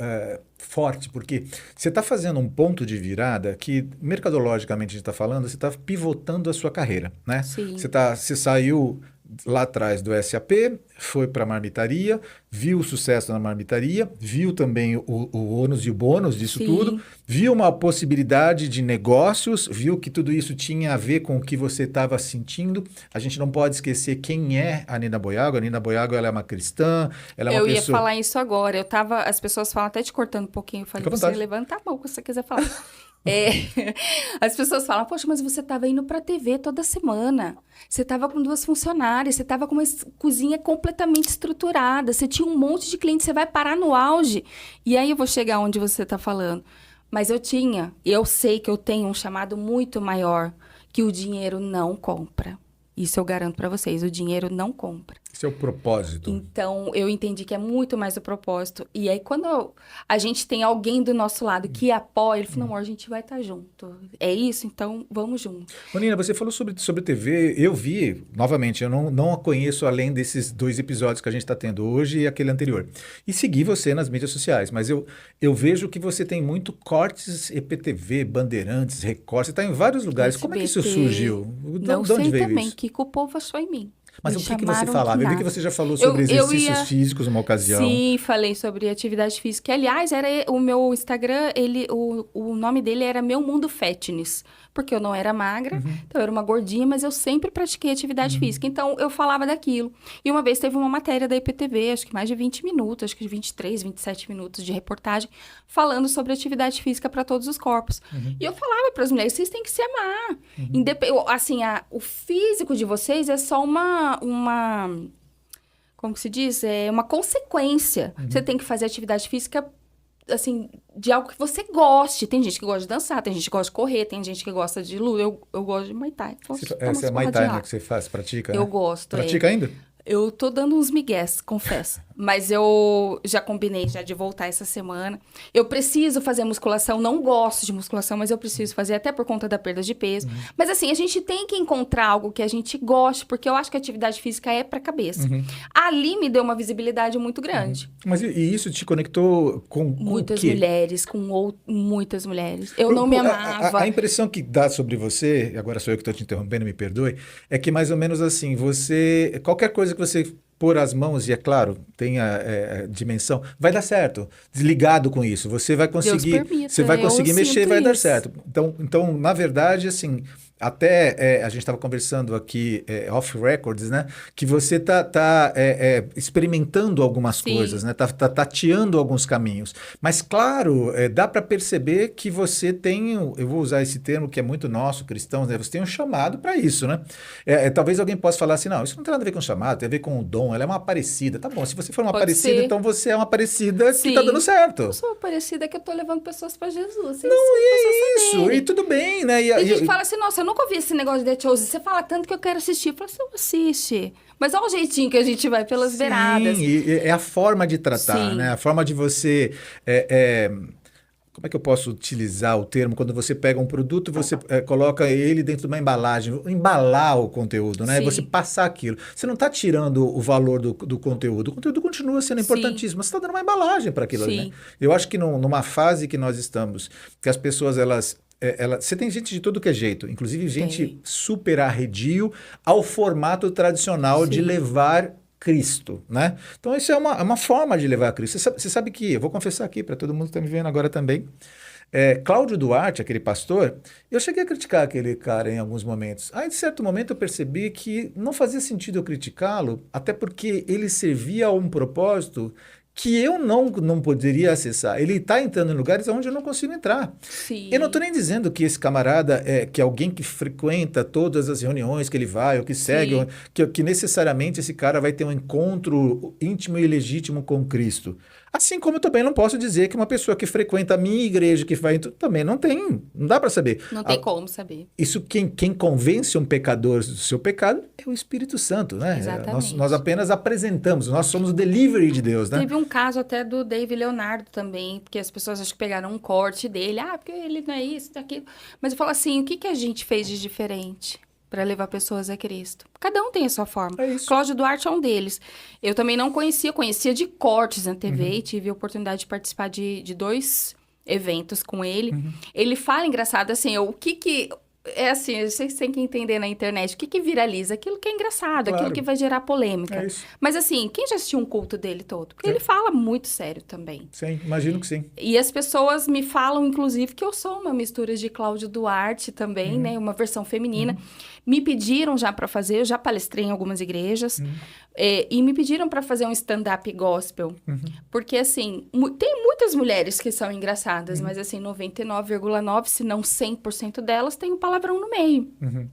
forte, porque você está fazendo um ponto de virada que, mercadologicamente, a gente está falando, você está pivotando a sua carreira, né?
Sim.
Você saiu lá atrás do SAP, foi para a marmitaria, viu o sucesso na marmitaria, viu também o ônus e o bônus disso
Sim.
tudo, viu uma possibilidade de negócios, viu que tudo isso tinha a ver com o que você estava sentindo. A gente não pode esquecer quem é a Nina Boiago. A Nina Boiago, ela é uma cristã, ela é uma
Eu ia
pessoa...
falar isso agora. As pessoas falam, até te cortando um pouquinho, eu falei,
Fica à
você
vontade.
levanta a mão se você quiser falar. É, as pessoas falam, poxa, mas você estava indo para a TV toda semana. Você estava com 2 funcionárias, você estava com uma cozinha completamente estruturada, você tinha um monte de clientes, você vai parar no auge. E aí eu vou chegar onde você está falando. Mas eu sei que eu tenho um chamado muito maior, que o dinheiro não compra. Isso eu garanto para vocês, o dinheiro não compra.
Esse é o propósito.
Então, eu entendi que é muito mais o propósito. E aí, quando a gente tem alguém do nosso lado que apoia, ele falou, não, amor, a gente vai estar junto. É isso? Então, vamos junto.
Ô, Nina, você falou sobre TV. Eu vi, novamente, eu não a conheço além desses 2 episódios que a gente está tendo hoje e aquele anterior. E segui você nas mídias sociais, mas eu vejo que você tem muito cortes EPTV, Bandeirantes, Record, você está em vários lugares. Como é que isso
SBT,
surgiu? De
não
onde
sei
veio
também,
isso?
que o povo achou em mim.
Mas
Me
o que você
chamaram
falava? Eu vi
nada.
que você já falou sobre exercícios físicos numa ocasião.
Sim, falei sobre atividade física. Aliás, era o meu Instagram, o nome dele era Meu Mundo Fitness, porque eu não era magra, então eu era uma gordinha, mas eu sempre pratiquei atividade física. Então, eu falava daquilo. E uma vez teve uma matéria da IPTV, acho que mais de 20 minutos, acho que de 23, 27 minutos de reportagem, falando sobre atividade física para todos os corpos. E eu falava para as mulheres, vocês têm que se amar. Assim, o físico de vocês é só uma como que se diz? É uma consequência. Você tem que fazer atividade física, assim, de algo que você goste. Tem gente que gosta de dançar, tem gente que gosta de correr, tem gente que gosta de luta. Eu gosto de Muay Thai.
Essa é Muay Thai, né, que você pratica,
Eu
né?
gosto.
Pratica ainda?
Eu tô dando uns migués, confesso. Mas eu já combinei já de voltar essa semana. Eu preciso fazer musculação, não gosto de musculação, mas eu preciso fazer até por conta da perda de peso. Mas assim, a gente tem que encontrar algo que a gente goste, porque eu acho que a atividade física é pra cabeça. Ali me deu uma visibilidade muito grande.
Mas e isso te conectou com
Muitas
o quê?
mulheres, muitas mulheres. Eu não me amava.
A impressão que dá sobre você, agora sou eu que estou te interrompendo, me perdoe, é que mais ou menos assim, qualquer coisa que você pôr as mãos, e é claro, tem a dimensão, vai dar certo. Desligado com isso, você vai conseguir,
permita,
você vai conseguir
eu
mexer e
sinto
vai dar
isso.
certo. Então, na verdade, assim, até a gente estava conversando aqui off records, né? Que você tá experimentando algumas
Sim.
coisas, né? Tá tateando alguns caminhos. Mas claro, dá para perceber que você tem, eu vou usar esse termo que é muito nosso, cristãos, né? Você tem um chamado para isso, né? Talvez alguém possa falar assim, não, isso não tem nada a ver com chamado, tem a ver com o dom, ela é uma aparecida. Tá bom, se você for uma
Pode
aparecida,
ser.
então você é uma aparecida que
Sim.
tá dando certo.
Eu sou parecida que eu tô levando pessoas pra Jesus.
Não, e é isso, e tudo bem, né?
Tem gente que fala assim, nossa, eu nunca ouvi esse negócio de The Chosen. Você fala tanto que eu quero assistir. Eu falo assim, não assiste. Mas olha o jeitinho que a gente vai pelas beiradas.
Sim, é a forma de tratar,
Sim.
né? A forma de você... como é que eu posso utilizar o termo? Quando você pega um produto, você coloca ele dentro de uma embalagem, embalar o conteúdo, né?
Sim.
Você passar aquilo. Você não está tirando o valor do conteúdo. O conteúdo continua sendo importantíssimo, mas você está dando uma embalagem para aquilo ali, né? Eu acho que numa fase que nós estamos, que as pessoas, você tem gente de todo que é jeito, inclusive gente super arredio ao formato tradicional de levar Cristo, né? Então, isso é uma forma de levar a Cristo. Você sabe que, eu vou confessar aqui para todo mundo que está me vendo agora também, Cláudio Duarte, aquele pastor, eu cheguei a criticar aquele cara em alguns momentos. Aí, de certo momento, eu percebi que não fazia sentido eu criticá-lo, até porque ele servia a um propósito que eu não poderia acessar. Ele está entrando em lugares onde eu não consigo entrar.
Sim.
Eu não estou nem dizendo que esse camarada que é alguém que frequenta todas as reuniões que ele vai, ou que segue, que necessariamente esse cara vai ter um encontro íntimo e legítimo com Cristo. Assim como eu também não posso dizer que uma pessoa que frequenta a minha igreja, que vai também não dá para saber.
Não tem como saber.
Isso quem convence um pecador do seu pecado é o Espírito Santo, né?
Exatamente.
Nós apenas apresentamos, nós somos o delivery de Deus, né?
Teve um caso até do Dave Leonardo também, porque as pessoas acho que pegaram um corte dele, porque ele não é isso, daquilo. Mas eu falo assim, o que a gente fez de diferente para levar pessoas a Cristo? Cada um tem a sua forma.
É isso.
Cláudio Duarte é um deles. Eu também não conhecia de cortes na TV, e tive a oportunidade de participar de 2 eventos com ele. Ele fala, engraçado, assim, É assim, vocês têm que entender na internet o que viraliza, aquilo que é engraçado, aquilo
Claro,
que vai gerar polêmica.
é isso.
Mas assim, quem já assistiu um culto dele todo? Porque
Sim,
ele fala muito sério também.
sim, imagino que sim.
E as pessoas me falam, inclusive, que eu sou uma mistura de Cláudio Duarte também,
Uhum,
né? Uma versão feminina.
uhum,
Me pediram já para fazer, eu já palestrei em algumas igrejas,
uhum,
e me pediram para fazer um stand-up gospel.
uhum,
Porque, assim, tem muitas mulheres que são engraçadas,
uhum,
mas, assim, 99,9, se não 100% delas, tem um palavrão no meio.
uhum,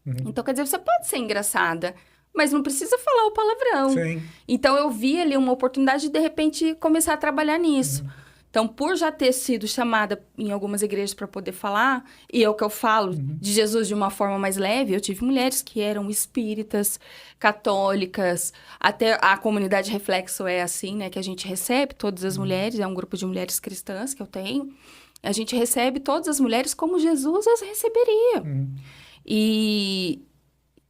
uhum.
Então, quer dizer, você pode ser engraçada, mas não precisa falar o palavrão.
Sim.
Então, eu vi ali uma oportunidade de repente, começar a trabalhar nisso.
Uhum,
Então, por já ter sido chamada em algumas igrejas para poder falar, e é o que eu falo
uhum,
de Jesus de uma forma mais leve, eu tive mulheres que eram espíritas, católicas, até a comunidade Reflexo é assim, né, que a gente recebe todas as
uhum,
mulheres, é um grupo de mulheres cristãs que eu tenho, a gente recebe todas as mulheres como Jesus as receberia.
uhum.
E,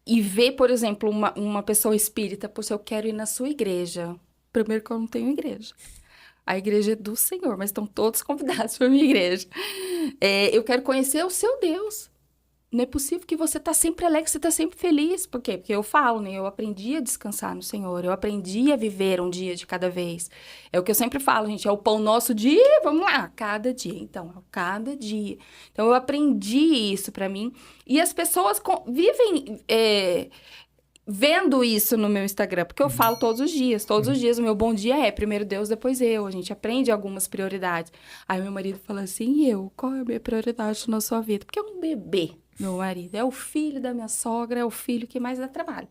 e ver, por exemplo, uma pessoa espírita, poxa, eu quero ir na sua igreja. Primeiro que eu não tenho igreja. A igreja é do Senhor, mas estão todos convidados para a minha igreja. Eu quero conhecer o seu Deus. Não é possível que você está sempre alegre, você está sempre feliz. Por quê? Porque eu falo, né? Eu aprendi a descansar no Senhor. Eu aprendi a viver um dia de cada vez. É o que eu sempre falo, gente. É o pão nosso dia, vamos lá, cada dia. Então, é cada dia. Então, eu aprendi isso para mim. E as pessoas vivem vendo isso no meu Instagram, porque eu falo todos os dias. Todos os
Uhum.
dias o meu bom dia é primeiro Deus, depois eu. A gente aprende algumas prioridades. Aí meu marido fala assim, e eu? Qual é a minha prioridade na sua vida? Porque é um bebê, meu marido. É o filho da minha sogra, é o filho que mais dá trabalho.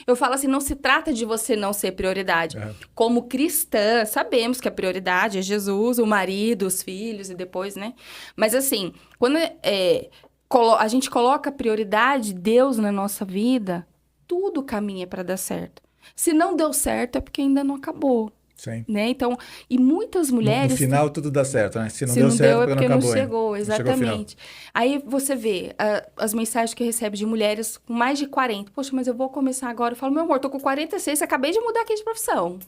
Eu falo assim, não se trata de você não ser prioridade.
É.
Como cristã, sabemos que a prioridade é Jesus, o marido, os filhos e depois, né? Mas assim, quando a gente coloca a prioridade, Deus na nossa vida, tudo caminha para dar certo. Se não deu certo, é porque ainda não acabou,
Sim.
né? Então, e muitas
No
mulheres
final tudo dá certo, né? Se não
se
deu
não
certo,
deu é
porque não
porque não
acabou ainda.
chegou,
Não chegou ao final.
exatamente. Aí você vê as mensagens que recebe de mulheres com mais de 40. Poxa, mas eu vou começar agora. Eu falo, meu amor, tô com 46, acabei de mudar aqui de profissão.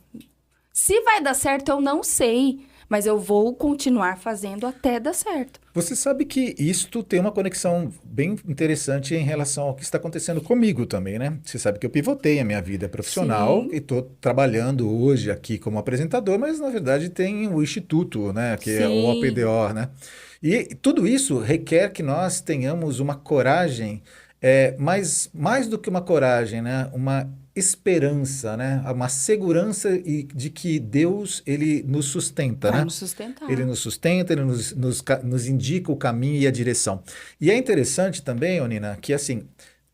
Se vai dar certo, eu não sei. Mas eu vou continuar fazendo até dar certo.
Você sabe que isto tem uma conexão bem interessante em relação ao que está acontecendo comigo também, né? Você sabe que eu pivotei a minha vida profissional e
Sim,
estou trabalhando hoje aqui como apresentador, mas na verdade tem o Instituto, né? Que é o
sim,
OPDO, né? E tudo isso requer que nós tenhamos uma coragem, mas mais do que uma coragem, né? Uma esperança, né? Uma segurança de que Deus ele nos sustenta,
vai
né?
nos
Ele
sustentar.
nos sustenta, ele nos indica o caminho e a direção. E é interessante também, Onina, que assim,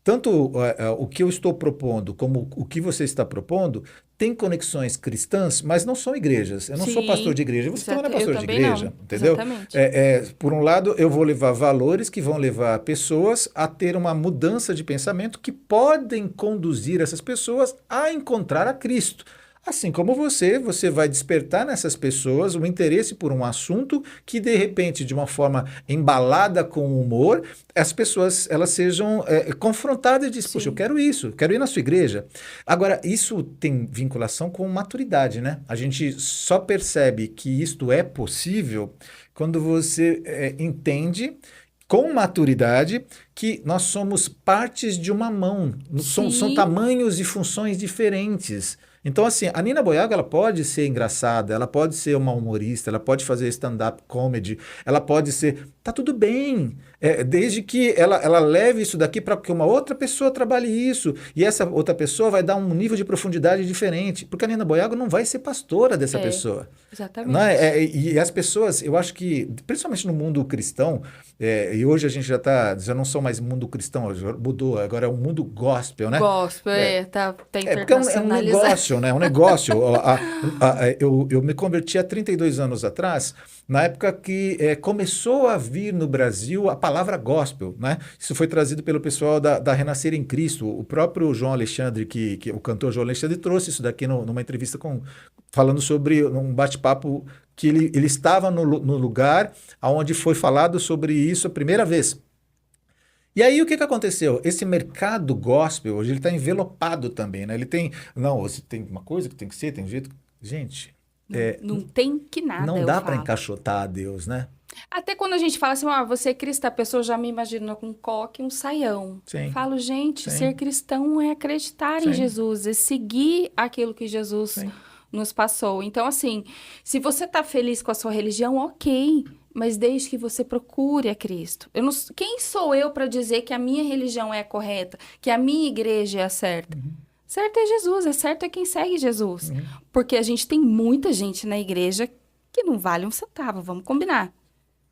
tanto o que eu estou propondo como o que você está propondo tem conexões cristãs, mas não são igrejas. Eu não sou pastor de
Sim,
igreja, você também não é
eu
pastor de
também
igreja,
não.
entendeu?
Exatamente.
Por um lado, eu vou levar valores que vão levar pessoas a ter uma mudança de pensamento que podem conduzir essas pessoas a encontrar a Cristo. Assim como você vai despertar nessas pessoas o interesse por um assunto que, de repente, de uma forma embalada com humor, as pessoas elas sejam confrontadas e dizem, poxa, eu
Sim,
quero isso, quero ir na sua igreja. Agora, isso tem vinculação com maturidade, né? A gente só percebe que isto é possível quando você entende com maturidade que nós somos partes de uma mão, são
sim,
tamanhos e funções diferentes. Então, assim, a Nina Boyaga, ela pode ser engraçada, ela pode ser uma humorista, ela pode fazer stand-up comedy, ela pode ser. Tá tudo bem, desde que ela leve isso daqui para que uma outra pessoa trabalhe isso, e essa outra pessoa vai dar um nível de profundidade diferente, porque a Nina Boyaga não vai ser pastora dessa
é,
pessoa. Não
exatamente.
e as pessoas, eu acho que, principalmente no mundo cristão, e hoje a gente já não sou mais mundo cristão, já mudou, agora é um mundo gospel, né?
Gospel,
É,
tá
porque é um
internacionalizado.
negócio, né? É um negócio. Eu me converti há 32 anos atrás, na época que começou a vir no Brasil a palavra gospel, né? Isso foi trazido pelo pessoal da Renascer em Cristo. O próprio João Alexandre, o cantor João Alexandre, trouxe isso daqui numa entrevista falando sobre um bate-papo que ele estava no lugar onde foi falado sobre isso a primeira vez. E aí o que aconteceu? Esse mercado gospel hoje ele está envelopado também, né? Ele tem, não, você tem uma coisa que tem que ser, tem um jeito. Gente,
Não, não tem que nada,
não
eu
dá para
falo.
encaixotar a Deus, né?
Até quando a gente fala assim, você é cristã, a pessoa já me imagina com um coque e um saião.
Sim.
Eu falo, gente,
Sim.
ser cristão é acreditar em
Sim.
Jesus, é seguir aquilo que Jesus
Sim.
nos passou. Então, assim, se você tá feliz com a sua religião, ok, mas desde que você procure a Cristo. Eu não, quem sou eu para dizer que a minha religião é a correta, que a minha igreja é a certa? Certo é Jesus, é certo é quem segue Jesus. Porque a gente tem muita gente na igreja que não vale um centavo, vamos combinar.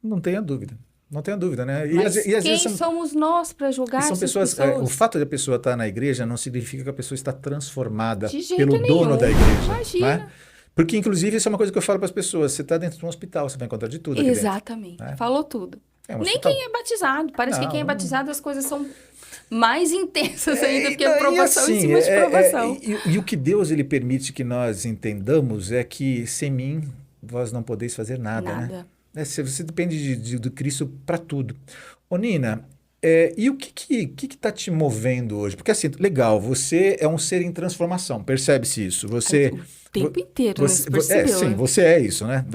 Não tenha dúvida. Não tenha dúvida, né?
Mas
às
quem
vezes
somos nós para julgar
são
essas
pessoas.
pessoas?
O fato de a pessoa estar na igreja não significa que a pessoa está transformada
De jeito
pelo
nenhum.
dono da igreja.
Imagina.
Né? Porque, inclusive, isso é uma coisa que eu falo para as pessoas. Você está dentro de um hospital, você vai encontrar de tudo aqui
Exatamente.
dentro. Né?
Falou tudo.
É um
Nem
hospital.
quem é batizado. Parece que quem é
Não.
batizado as coisas são mais intensas ainda, porque
E
provação
assim,
em cima de provação.
e o que Deus ele permite que nós entendamos é que sem mim vós não podeis fazer nada, né?
Nada.
Você depende do Cristo para tudo. Ô Nina, e o que tá te movendo hoje? Porque assim, legal, você é um ser em transformação, percebe-se isso? Você
O tempo inteiro,
você,
né? Você percebeu,
sim,
né?
você é isso, né?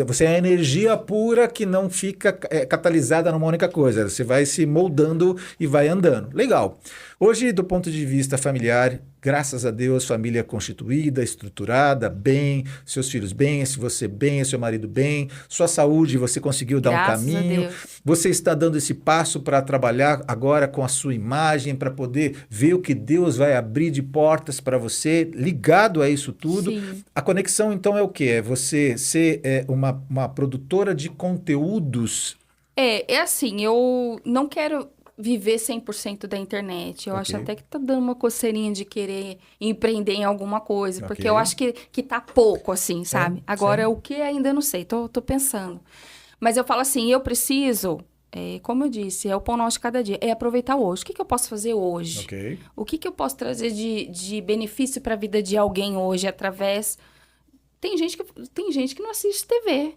Você é a energia pura que não fica catalisada numa única coisa. Você vai se moldando e vai andando. Legal. Hoje, do ponto de vista familiar, graças a Deus, família constituída, estruturada, bem, seus filhos bem, você bem, seu marido bem, sua saúde, você conseguiu dar um
Graças a
caminho.
Deus.
Você está dando esse passo para trabalhar agora com a sua imagem, para poder ver o que Deus vai abrir de portas para você, ligado a isso tudo.
Sim.
A conexão, então, é o quê? É você ser uma produtora de conteúdos.
É assim, eu não quero viver 100% da internet. Eu acho
Ok.
até que tá dando uma coceirinha de querer empreender em alguma coisa, porque
Ok.
eu acho que tá pouco, assim, sabe?
Sim,
Agora,
sim.
o que ainda não sei, tô pensando. Mas eu falo assim, eu preciso, como eu disse, é o pão nosso de cada dia, é aproveitar hoje. O que eu posso fazer hoje?
Ok.
O que eu posso trazer de benefício para a vida de alguém hoje através... Tem gente que não assiste TV.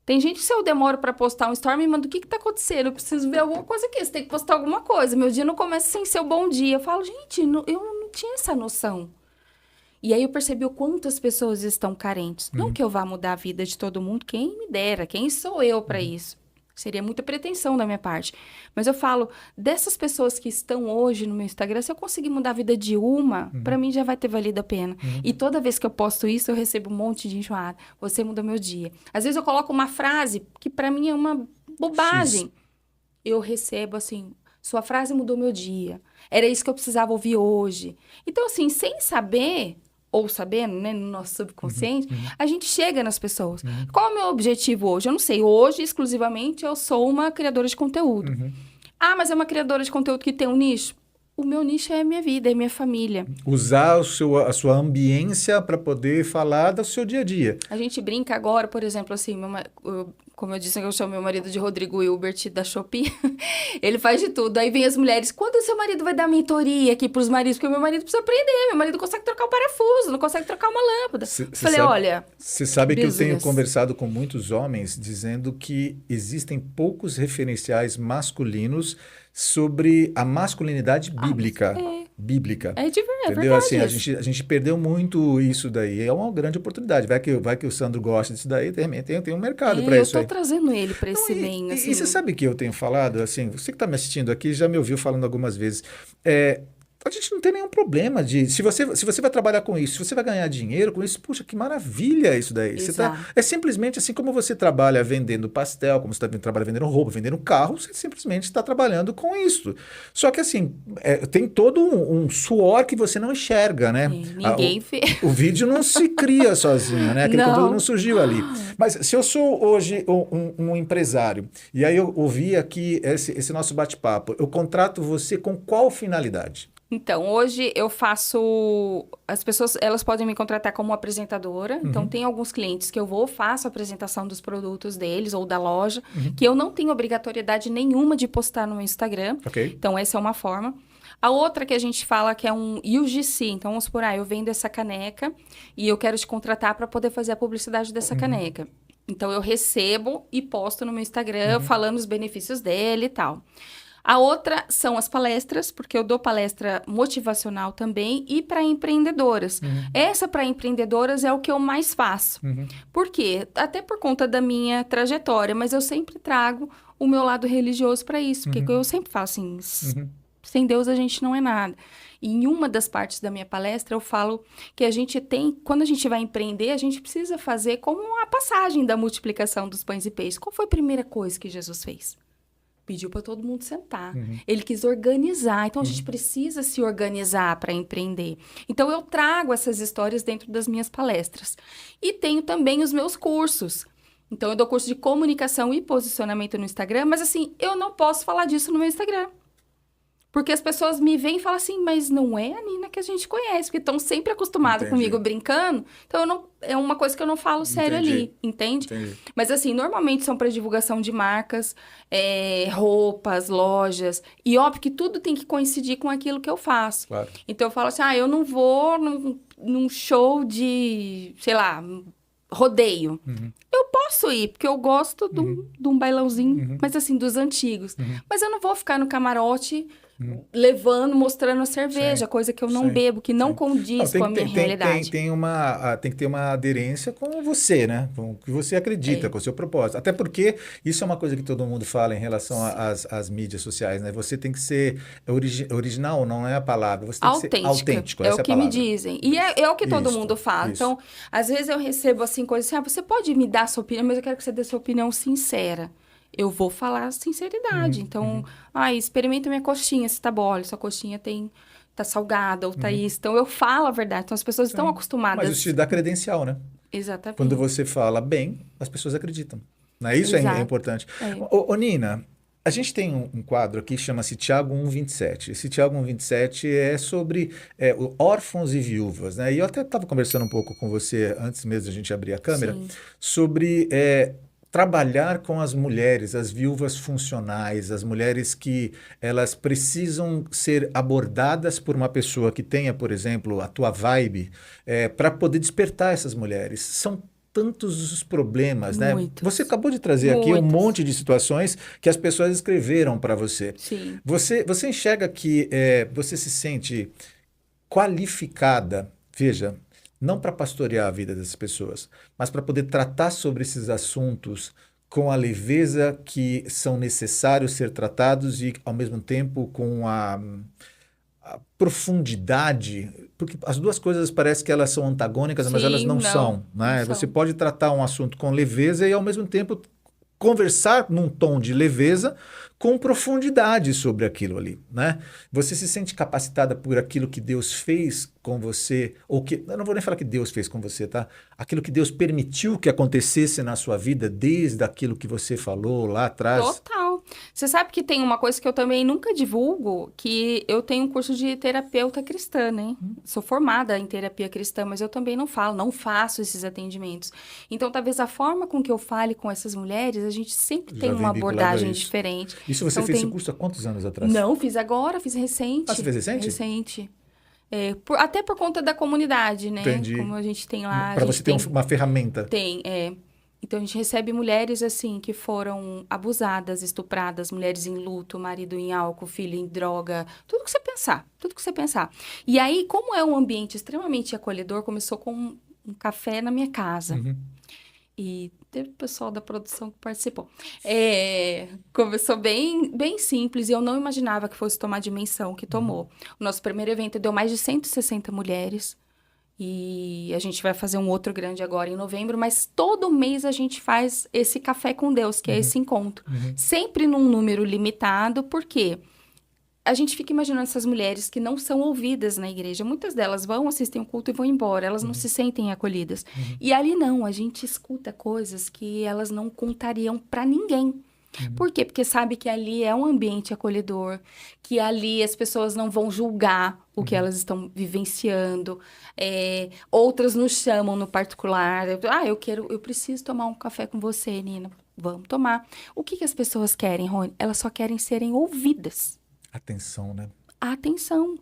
Tem gente que se eu demoro para postar um story, me manda o que tá acontecendo? Eu preciso ver alguma coisa aqui. Você tem que postar alguma coisa. Meu dia não começa sem ser o bom dia. Eu falo, gente, eu não tinha essa noção. E aí eu percebi o quanto as pessoas estão carentes. Não que eu vá mudar a vida de todo mundo, quem me dera, quem sou eu para isso? Seria muita pretensão da minha parte. Mas eu falo, dessas pessoas que estão hoje no meu Instagram, se eu conseguir mudar a vida de uma, para mim já vai ter valido a pena. E toda vez que eu posto isso, eu recebo um monte de enjoada. Você mudou meu dia. Às vezes eu coloco uma frase que para mim é uma bobagem. Eu recebo assim, sua frase mudou meu dia. Era isso que eu precisava ouvir hoje. Então, assim, sem saber... ou sabendo, né, no nosso subconsciente, a gente chega nas pessoas. Qual é o meu objetivo hoje? Eu não sei. Hoje, exclusivamente, eu sou uma criadora de conteúdo. Ah, mas é uma criadora de conteúdo que tem um nicho? O meu nicho é a minha vida, é a minha família.
Usar a sua ambiência para poder falar do seu dia a dia.
A gente brinca agora, por exemplo, assim, como eu disse, eu chamo meu marido de Rodrigo Hilbert da Shopee. Ele faz de tudo. Aí vem as mulheres, quando o seu marido vai dar mentoria aqui pros maridos? Porque o meu marido precisa aprender. Meu marido consegue trocar um parafuso, não consegue trocar uma lâmpada. Falei, olha...
Você sabe que eu tenho
business.
conversado com muitos homens dizendo que existem poucos referenciais masculinos sobre a masculinidade bíblica. Bíblica.
É de verdade,
Entendeu? Assim, a
isso.
gente perdeu muito isso daí. É uma grande oportunidade. Vai que o Sandro gosta disso daí, tem um mercado para isso
Eu
aí.
tô trazendo ele para esse meio,
E
assim.
você sabe que eu tenho falado, assim, você que está me assistindo aqui já me ouviu falando algumas vezes. A gente não tem nenhum problema de... Se você vai trabalhar com isso, se você vai ganhar dinheiro com isso, puxa, que maravilha isso daí.
Exato.
É simplesmente assim como você trabalha vendendo pastel, como você trabalha vendendo roupa, vendendo carro, você simplesmente está trabalhando com isso. Só que assim, tem todo um suor que você não enxerga, né?
Ninguém fez.
O vídeo não se cria sozinho, né? Aquele
Não.
conteúdo não surgiu ali. Mas se eu sou hoje um empresário, e aí eu ouvi aqui esse nosso bate-papo, eu contrato você com qual finalidade?
Então, hoje eu faço... As pessoas, elas podem me contratar como apresentadora. Então, tem alguns clientes que eu faço a apresentação dos produtos deles ou da loja, que eu não tenho obrigatoriedade nenhuma de postar no meu Instagram.
Ok.
Então, essa é uma forma. A outra que a gente fala que é um UGC. Então, vamos supor, eu vendo essa caneca e eu quero te contratar para poder fazer a publicidade dessa caneca. Então, eu recebo e posto no meu Instagram falando os benefícios dele e tal. A outra são as palestras, porque eu dou palestra motivacional também e para empreendedoras. Essa para empreendedoras é o que eu mais faço. Por quê? Até por conta da minha trajetória, mas eu sempre trago o meu lado religioso para isso, porque eu sempre falo assim, sem Deus a gente não é nada. E em uma das partes da minha palestra eu falo que a gente tem, quando a gente vai empreender, a gente precisa fazer como a passagem da multiplicação dos pães e peixes. Qual foi a primeira coisa que Jesus fez? Pediu para todo mundo sentar. Ele quis organizar. Então, a gente precisa se organizar para empreender. Então, eu trago essas histórias dentro das minhas palestras. E tenho também os meus cursos. Então, eu dou curso de comunicação e posicionamento no Instagram, mas assim, eu não posso falar disso no meu Instagram. Porque as pessoas me veem e falam assim, mas não é a Nina que a gente conhece, porque estão sempre acostumadas comigo brincando. Então, eu não, é uma coisa que eu não falo sério ali, entende? Mas assim, normalmente são para divulgação de marcas, roupas, lojas. E óbvio que tudo tem que coincidir com aquilo que eu faço.
Claro.
Então, eu falo assim, eu não vou num show de, sei lá, rodeio. Eu posso ir, porque eu gosto de um bailãozinho, mas assim, dos antigos. Mas eu não vou ficar no camarote levando, mostrando a cerveja, coisa que eu não bebo, que não condiz com a minha realidade.
Tem que ter uma aderência com você, né? Com o que você acredita, com o seu propósito. Até porque isso é uma coisa que todo mundo fala em relação às mídias sociais, né? Você tem que ser original, não é a palavra. Você tem que ser autêntico,
é o
essa é a
que me
palavra.
dizem. E é o que todo mundo fala.
Isso.
Então, às vezes eu recebo assim coisas assim, você pode me dar sua opinião, mas eu quero que você dê sua opinião sincera. Eu vou falar sinceridade. Então, experimenta minha coxinha, se tá bom. Olha, sua coxinha tá salgada ou tá isso. Então, eu falo a verdade. Então, as pessoas estão acostumadas.
Mas isso te dá credencial, né?
Exatamente.
Quando você fala bem, as pessoas acreditam. Né? Isso é importante. Ô, Nina, a gente tem um quadro aqui que chama-se Tiago 1,27. Esse Tiago 1,27 é sobre órfãos e viúvas. Né? E eu até estava conversando um pouco com você, antes mesmo da gente abrir a câmera, sobre trabalhar com as mulheres, as viúvas funcionais, as mulheres que elas precisam ser abordadas por uma pessoa que tenha, por exemplo, a tua vibe, para poder despertar essas mulheres. São tantos os problemas, né? Você acabou de trazer aqui um monte de situações que as pessoas escreveram para você.
Sim.
Você enxerga que você se sente qualificada, veja, não para pastorear a vida das pessoas, mas para poder tratar sobre esses assuntos com a leveza que são necessários ser tratados e, ao mesmo tempo, com a profundidade, porque as duas coisas parece que elas são antagônicas, mas elas não são, né?
Não
Você
são.
pode tratar um assunto com leveza e, ao mesmo tempo, conversar num tom de leveza com profundidade sobre aquilo ali, né? Você se sente capacitada por aquilo que Deus fez com você, ou que, eu não vou nem falar que Deus fez com você, tá? Aquilo que Deus permitiu que acontecesse na sua vida, desde aquilo que você falou lá atrás.
Total. Você sabe que tem uma coisa que eu também nunca divulgo, que eu tenho um curso de terapeuta cristã, né? Sou formada em terapia cristã, mas eu também não faço esses atendimentos. Então, talvez a forma com que eu fale com essas mulheres, a gente sempre tem uma abordagem diferente.
Isso você fez esse curso há quantos anos atrás?
Não, fiz agora, fiz recente.
Ah, você fez recente?
Recente. Até por conta da comunidade, né?
Entendi.
Como a gente tem lá.
Para você ter uma ferramenta.
Tem. Então, a gente recebe mulheres, assim, que foram abusadas, estupradas, mulheres em luto, marido em álcool, filho em droga, tudo que você pensar. E aí, como é um ambiente extremamente acolhedor, começou com um café na minha casa. E teve o pessoal da produção que participou. Começou bem, bem simples e eu não imaginava que fosse tomar a dimensão que tomou. O nosso primeiro evento deu mais de 160 mulheres. E a gente vai fazer um outro grande agora em novembro, mas todo mês a gente faz esse Café com Deus, que é esse encontro. Sempre num número limitado, porque a gente fica imaginando essas mulheres que não são ouvidas na igreja. Muitas delas vão, assistem o culto e vão embora. Elas não se sentem acolhidas. E ali não, a gente escuta coisas que elas não contariam para ninguém. Por quê? Porque sabe que ali é um ambiente acolhedor, que ali as pessoas não vão julgar o que elas estão vivenciando. Outras nos chamam no particular. Eu preciso tomar um café com você, Nina. Vamos tomar. O que as pessoas querem, Rony? Elas só querem serem ouvidas.
Atenção, né?
Atenção.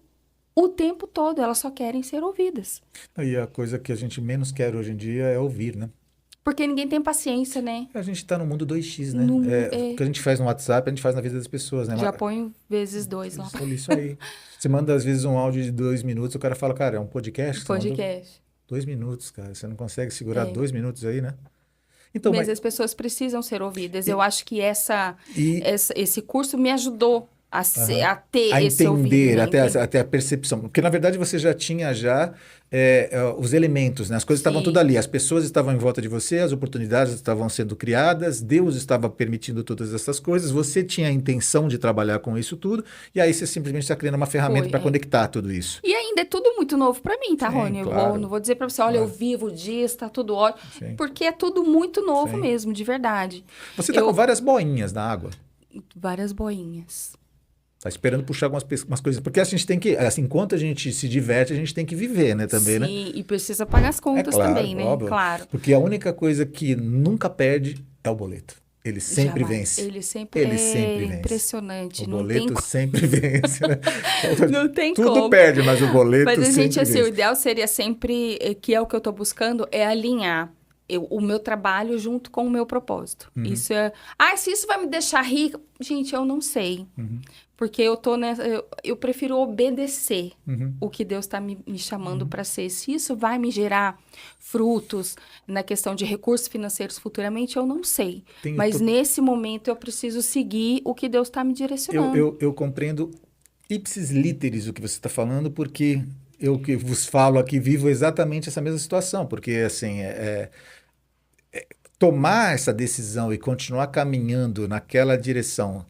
O tempo todo, elas só querem ser ouvidas.
E a coisa que a gente menos quer hoje em dia é ouvir, né?
Porque ninguém tem paciência, né?
A gente está no mundo 2x, né?
Não-
O que a gente faz no WhatsApp, a gente faz na vida das pessoas, né?
Já põe vezes 2 lá.
Isso aí. Você manda, às vezes, um áudio de 2 minutos, o cara fala, cara, é um podcast? Você mandou
Podcast.
2 minutos, cara. Você não consegue segurar
É.
2 minutos aí, né? Então,
Mas as pessoas precisam ser ouvidas. Eu acho que
e
esse curso me ajudou a ter
a
esse ouvido,
entender,
né?
até a percepção. Porque, na verdade, você já tinha os elementos, né? As coisas estavam
Sim.
tudo ali. As pessoas estavam em volta de você, as oportunidades estavam sendo criadas, Deus estava permitindo todas essas coisas, você tinha a intenção de trabalhar com isso tudo, e aí você simplesmente está criando uma ferramenta para conectar tudo isso.
E ainda é tudo muito novo para mim, tá,
Sim,
Rony?
claro.
Não vou dizer para você, olha, eu vivo disso, tá tudo ótimo.
Sim.
Porque é tudo muito novo
Sim.
mesmo, de verdade.
Você está com várias boinhas na água.
Várias boinhas.
Tá esperando puxar umas coisas. Porque a gente tem que, assim, enquanto a gente se diverte, a gente tem que viver, né, também, né?
Sim, e precisa pagar as contas
claro,
também, né?
óbvio.
Claro.
Porque a única coisa que nunca perde é o boleto. Ele sempre
Jamais.
vence.
Ele sempre vence. Impressionante.
O
Não
boleto
tem
sempre vence, né?
Não tem
Tudo
como.
perde, mas o boleto
Mas a
sempre
gente, assim,
vence.
o ideal seria sempre, que é o que eu estou buscando, é alinhar o meu trabalho junto com o meu propósito. Isso é... se isso vai me deixar rica... Gente, eu não sei. Porque eu tô nessa... Eu prefiro obedecer o que Deus está me chamando para ser. Se isso vai me gerar frutos na questão de recursos financeiros futuramente, eu não sei. Mas nesse momento eu preciso seguir o que Deus está me direcionando.
Eu compreendo ipsis literis o que você está falando, porque eu que vos falo aqui vivo exatamente essa mesma situação. Porque, assim, tomar essa decisão e continuar caminhando naquela direção,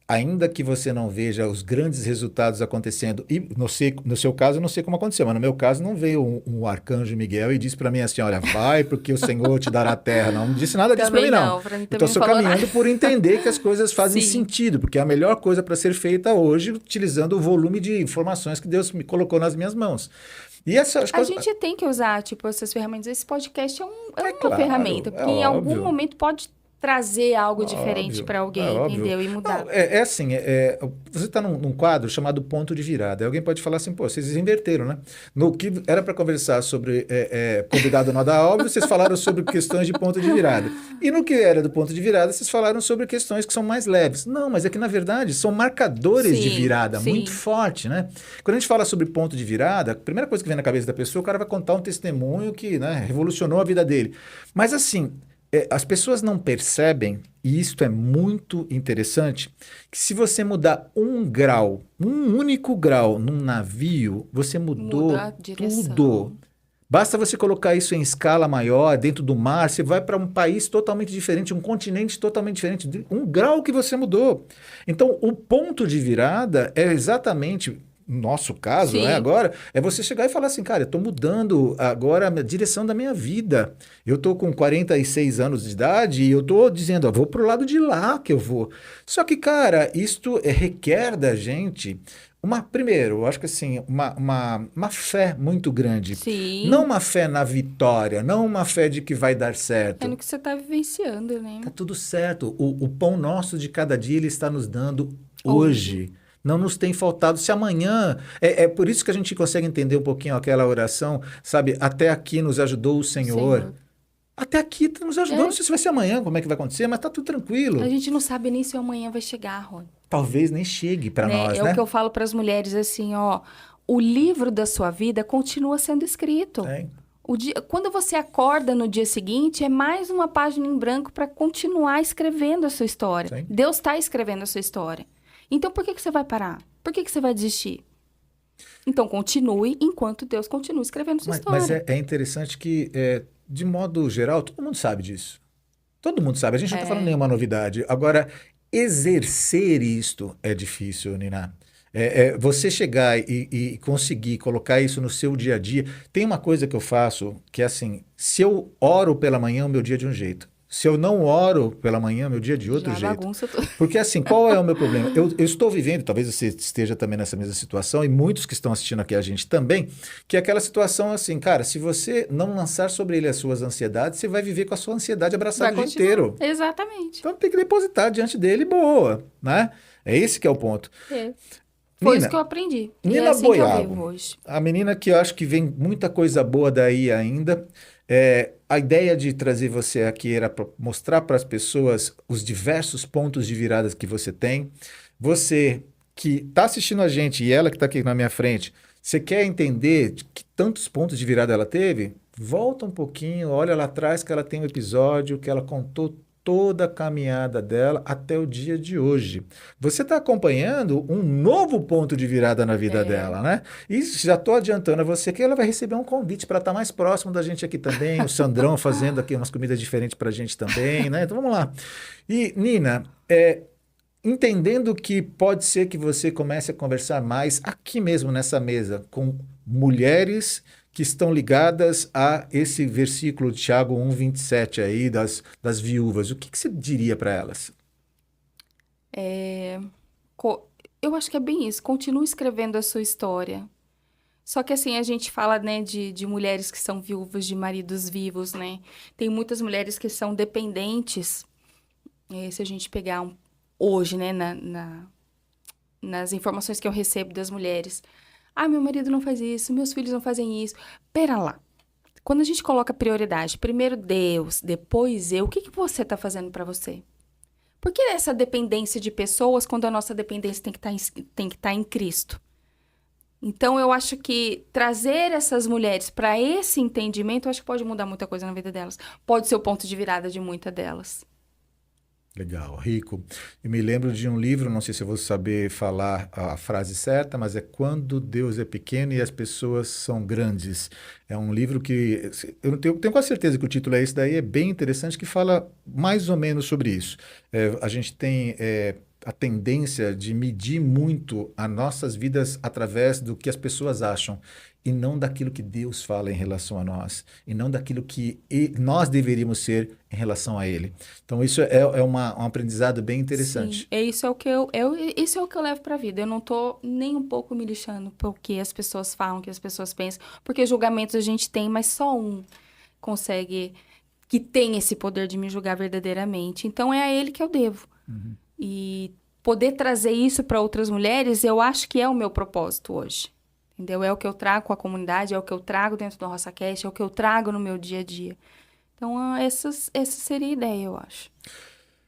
ainda que você não veja os grandes resultados acontecendo, e no seu caso, eu não sei como aconteceu, mas no meu caso não veio um arcanjo Miguel e disse para mim assim, olha, vai porque o Senhor te dará a terra. Não disse nada disso para mim, não. Eu estou só caminhando por entender que as coisas fazem sentido, porque é a melhor coisa para ser feita hoje, utilizando o volume de informações que Deus me colocou nas minhas mãos. E a
gente tem que usar, tipo, essas ferramentas. Esse podcast é uma
claro,
ferramenta, porque em algum momento pode trazer algo diferente para alguém, entendeu? E mudar.
Não, assim, você está num quadro chamado ponto de virada. Aí alguém pode falar assim, pô, vocês inverteram, né? No que era para conversar sobre convidado não dá óbvio, vocês falaram sobre questões de ponto de virada. E no que era do ponto de virada, vocês falaram sobre questões que são mais leves. Não, mas é que, na verdade, são marcadores de virada muito forte, né? Quando a gente fala sobre ponto de virada, a primeira coisa que vem na cabeça da pessoa, o cara vai contar um testemunho que, né, revolucionou a vida dele. Mas, assim... as pessoas não percebem, e isto é muito interessante, que se você mudar um único grau num navio, você mudou tudo. Basta você colocar isso em escala maior, dentro do mar, você vai para um país totalmente diferente, um continente totalmente diferente, um grau que você mudou. Então, o ponto de virada é exatamente... No nosso caso, né, agora, é você chegar e falar assim, cara, eu estou mudando agora a direção da minha vida. Eu estou com 46 anos de idade e eu estou dizendo, vou para o lado de lá que eu vou. Só que, cara, isto requer da gente primeiro, eu acho que assim, uma fé muito grande.
Sim.
Não uma fé na vitória, não uma fé de que vai dar certo.
É no que você está vivenciando, né?
Tá tudo certo. O pão nosso de cada dia, ele está nos dando hoje. Não nos tem faltado. Se amanhã... É por isso que a gente consegue entender um pouquinho aquela oração, sabe? Até aqui nos ajudou o Senhor. Até aqui nos ajudou. Não sei se vai ser amanhã, como é que vai acontecer, mas tá tudo tranquilo.
A gente não sabe nem se amanhã vai chegar, Rony.
Talvez nem chegue para nós, né?
É o que eu falo para as mulheres, assim, ó. O livro da sua vida continua sendo escrito. Quando você acorda no dia seguinte, é mais uma página em branco para continuar escrevendo a sua história.
Sim.
Deus está escrevendo a sua história. Então, por que você vai parar? Por que você vai desistir? Então, continue enquanto Deus continua escrevendo sua história.
Mas é interessante que, de modo geral, todo mundo sabe disso. Todo mundo sabe. A gente não está falando nenhuma novidade. Agora, exercer isto é difícil, Nina. Você chegar e conseguir colocar isso no seu dia a dia. Tem uma coisa que eu faço que é assim, se eu oro pela manhã, o meu dia é de um jeito. Se eu não oro pela manhã, meu dia é de outro jeito.
Bagunça tudo.
Porque assim, qual é o meu problema? Eu estou vivendo, talvez você esteja também nessa mesma situação, e muitos que estão assistindo aqui a gente também, que é aquela situação assim, cara, se você não lançar sobre ele as suas ansiedades, você vai viver com a sua ansiedade abraçada o dia inteiro.
Exatamente.
Então tem que depositar diante dele boa, né? É esse que é o ponto.
Foi isso que eu aprendi.
Nina
é assim
Boiago,
que eu vivo hoje.
a menina que eu acho que vem muita coisa boa daí ainda. A ideia de trazer você aqui era para mostrar para as pessoas os diversos pontos de viradas que você tem. Você que está assistindo a gente e ela que está aqui na minha frente, você quer entender que tantos pontos de virada ela teve? Volta um pouquinho, olha lá atrás que ela tem um episódio que ela contou toda a caminhada dela até o dia de hoje. Você está acompanhando um novo ponto de virada na vida
É.
dela, né? E já estou adiantando a você que ela vai receber um convite para estar mais próximo da gente aqui também, o Sandrão fazendo aqui umas comidas diferentes para a gente também, né? Então vamos lá. E Nina, entendendo que pode ser que você comece a conversar mais aqui mesmo nessa mesa com mulheres que estão ligadas a esse versículo de Tiago 1:27 aí das viúvas. O que você diria para elas?
É, co- eu acho que é bem isso. Continue escrevendo a sua história. Só que assim, a gente fala, né, de mulheres que são viúvas de maridos vivos, né? Tem muitas mulheres que são dependentes. Se a gente pegar hoje, né, nas informações que eu recebo das mulheres. Ah, meu marido não faz isso, meus filhos não fazem isso. Pera lá. Quando a gente coloca prioridade, primeiro Deus, depois eu, o que que você está fazendo para você? Por que essa dependência de pessoas quando a nossa dependência tem que estar em Cristo? Então, eu acho que trazer essas mulheres para esse entendimento, eu acho que pode mudar muita coisa na vida delas. Pode ser o ponto de virada de muitas delas.
Legal, rico. Eu me lembro de um livro, não sei se eu vou saber falar a frase certa, mas é Quando Deus é Pequeno e as Pessoas São Grandes. É um livro que eu não tenho quase certeza que o título é esse daí, é bem interessante, que fala mais ou menos sobre isso. A gente tem a tendência de medir muito as nossas vidas através do que as pessoas acham. E não daquilo que Deus fala em relação a nós, e não daquilo que nós deveríamos ser em relação a Ele. Então, isso é um aprendizado bem
Sim,
interessante.
isso é o que isso é o que eu levo para a vida. Eu não tô nem um pouco me lixando por que as pessoas falam, o que as pessoas pensam, porque julgamentos a gente tem, mas só um consegue que tem esse poder de me julgar verdadeiramente. Então é a ele que eu devo.
Uhum.
E poder trazer isso para outras mulheres, eu acho que é o meu propósito hoje. Entendeu? É o que eu trago com a comunidade, é o que eu trago dentro do RoçaCast, é o que eu trago no meu dia a dia. Então, essa seria a ideia, eu acho.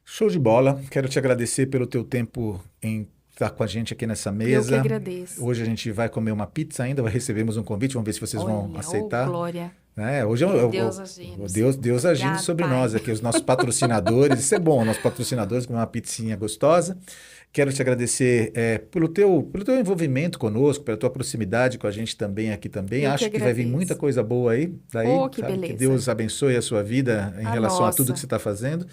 Show de bola. Quero te agradecer pelo teu tempo em estar com a gente aqui nessa
Eu que
mesa.
agradeço.
Hoje a gente vai comer uma pizza ainda, recebemos um convite, vamos ver se vocês vão
Olha, ô
aceitar.
glória.
Hoje
É Deus agindo.
Deus agindo
Obrigado,
sobre
Pai.
nós aqui, os nossos patrocinadores. Isso é bom, nossos patrocinadores com uma pizzinha gostosa. Quero te agradecer pelo teu envolvimento conosco, pela tua proximidade com a gente também aqui também.
Eu que
Acho que vai vir muita
agradeço.
coisa boa aí, daí,
Oh, que
sabe? Que
beleza.
Deus abençoe a sua vida em
A
relação a tudo que
nossa.
você está fazendo.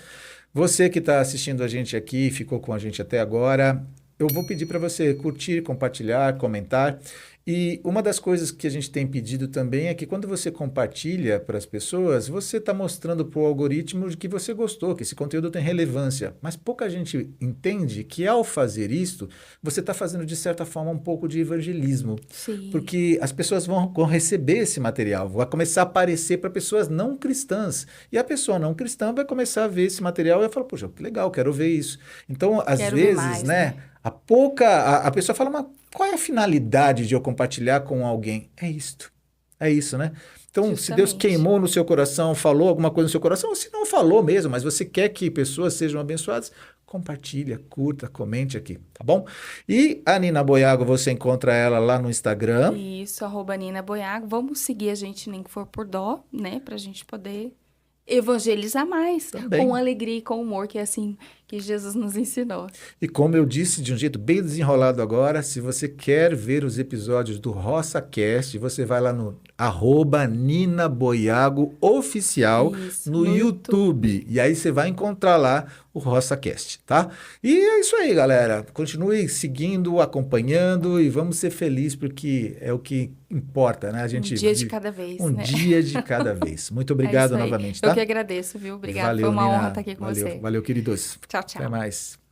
Você que está assistindo a gente aqui, ficou com a gente até agora, eu vou pedir para você curtir, compartilhar, comentar. E uma das coisas que a gente tem pedido também é que quando você compartilha para as pessoas, você está mostrando para o algoritmo de que você gostou, que esse conteúdo tem relevância. Mas pouca gente entende que ao fazer isso, você está fazendo de certa forma um pouco de evangelismo.
Sim.
Porque as pessoas vão receber esse material, vai começar a aparecer para pessoas não cristãs. E a pessoa não cristã vai começar a ver esse material e vai falar, poxa, que legal, quero ver isso. Então, às
Quero ver
vezes,
mais, né?
né, a pessoa fala, mas qual é a finalidade de eu compartilhar com alguém? É isto. É isso, né? Então, se Deus
Justamente.
queimou no seu coração, falou alguma coisa no seu coração, ou se não falou mesmo, mas você quer que pessoas sejam abençoadas, compartilha, curta, comente aqui, tá bom? E a Nina Boiago, você encontra ela lá no Instagram.
Isso, @Nina Boiago. Vamos seguir a gente, nem que for por dó, né? Pra gente poder evangelizar mais. Com
Também.
alegria e com humor, que é assim que Jesus nos ensinou.
E como eu disse de um jeito bem desenrolado agora, se você quer ver os episódios do RoçaCast, você vai lá no @Nina Boiago Oficial
Isso,
no
no
YouTube.
YouTube.
E aí você vai encontrar lá o RoçaCast, tá? E é isso aí, galera. Continue seguindo, acompanhando e vamos ser felizes porque é o que importa, né? A
Um
gente
dia de
vive
cada vez,
um
né?
dia de cada vez. Muito
É isso
obrigado
aí.
novamente,
Eu que
tá?
agradeço, viu? Obrigada. Foi
Valeu,
uma honra
Nina.
estar aqui com
Valeu,
você.
valeu, queridos.
Tchau,
Até
tchau.
mais.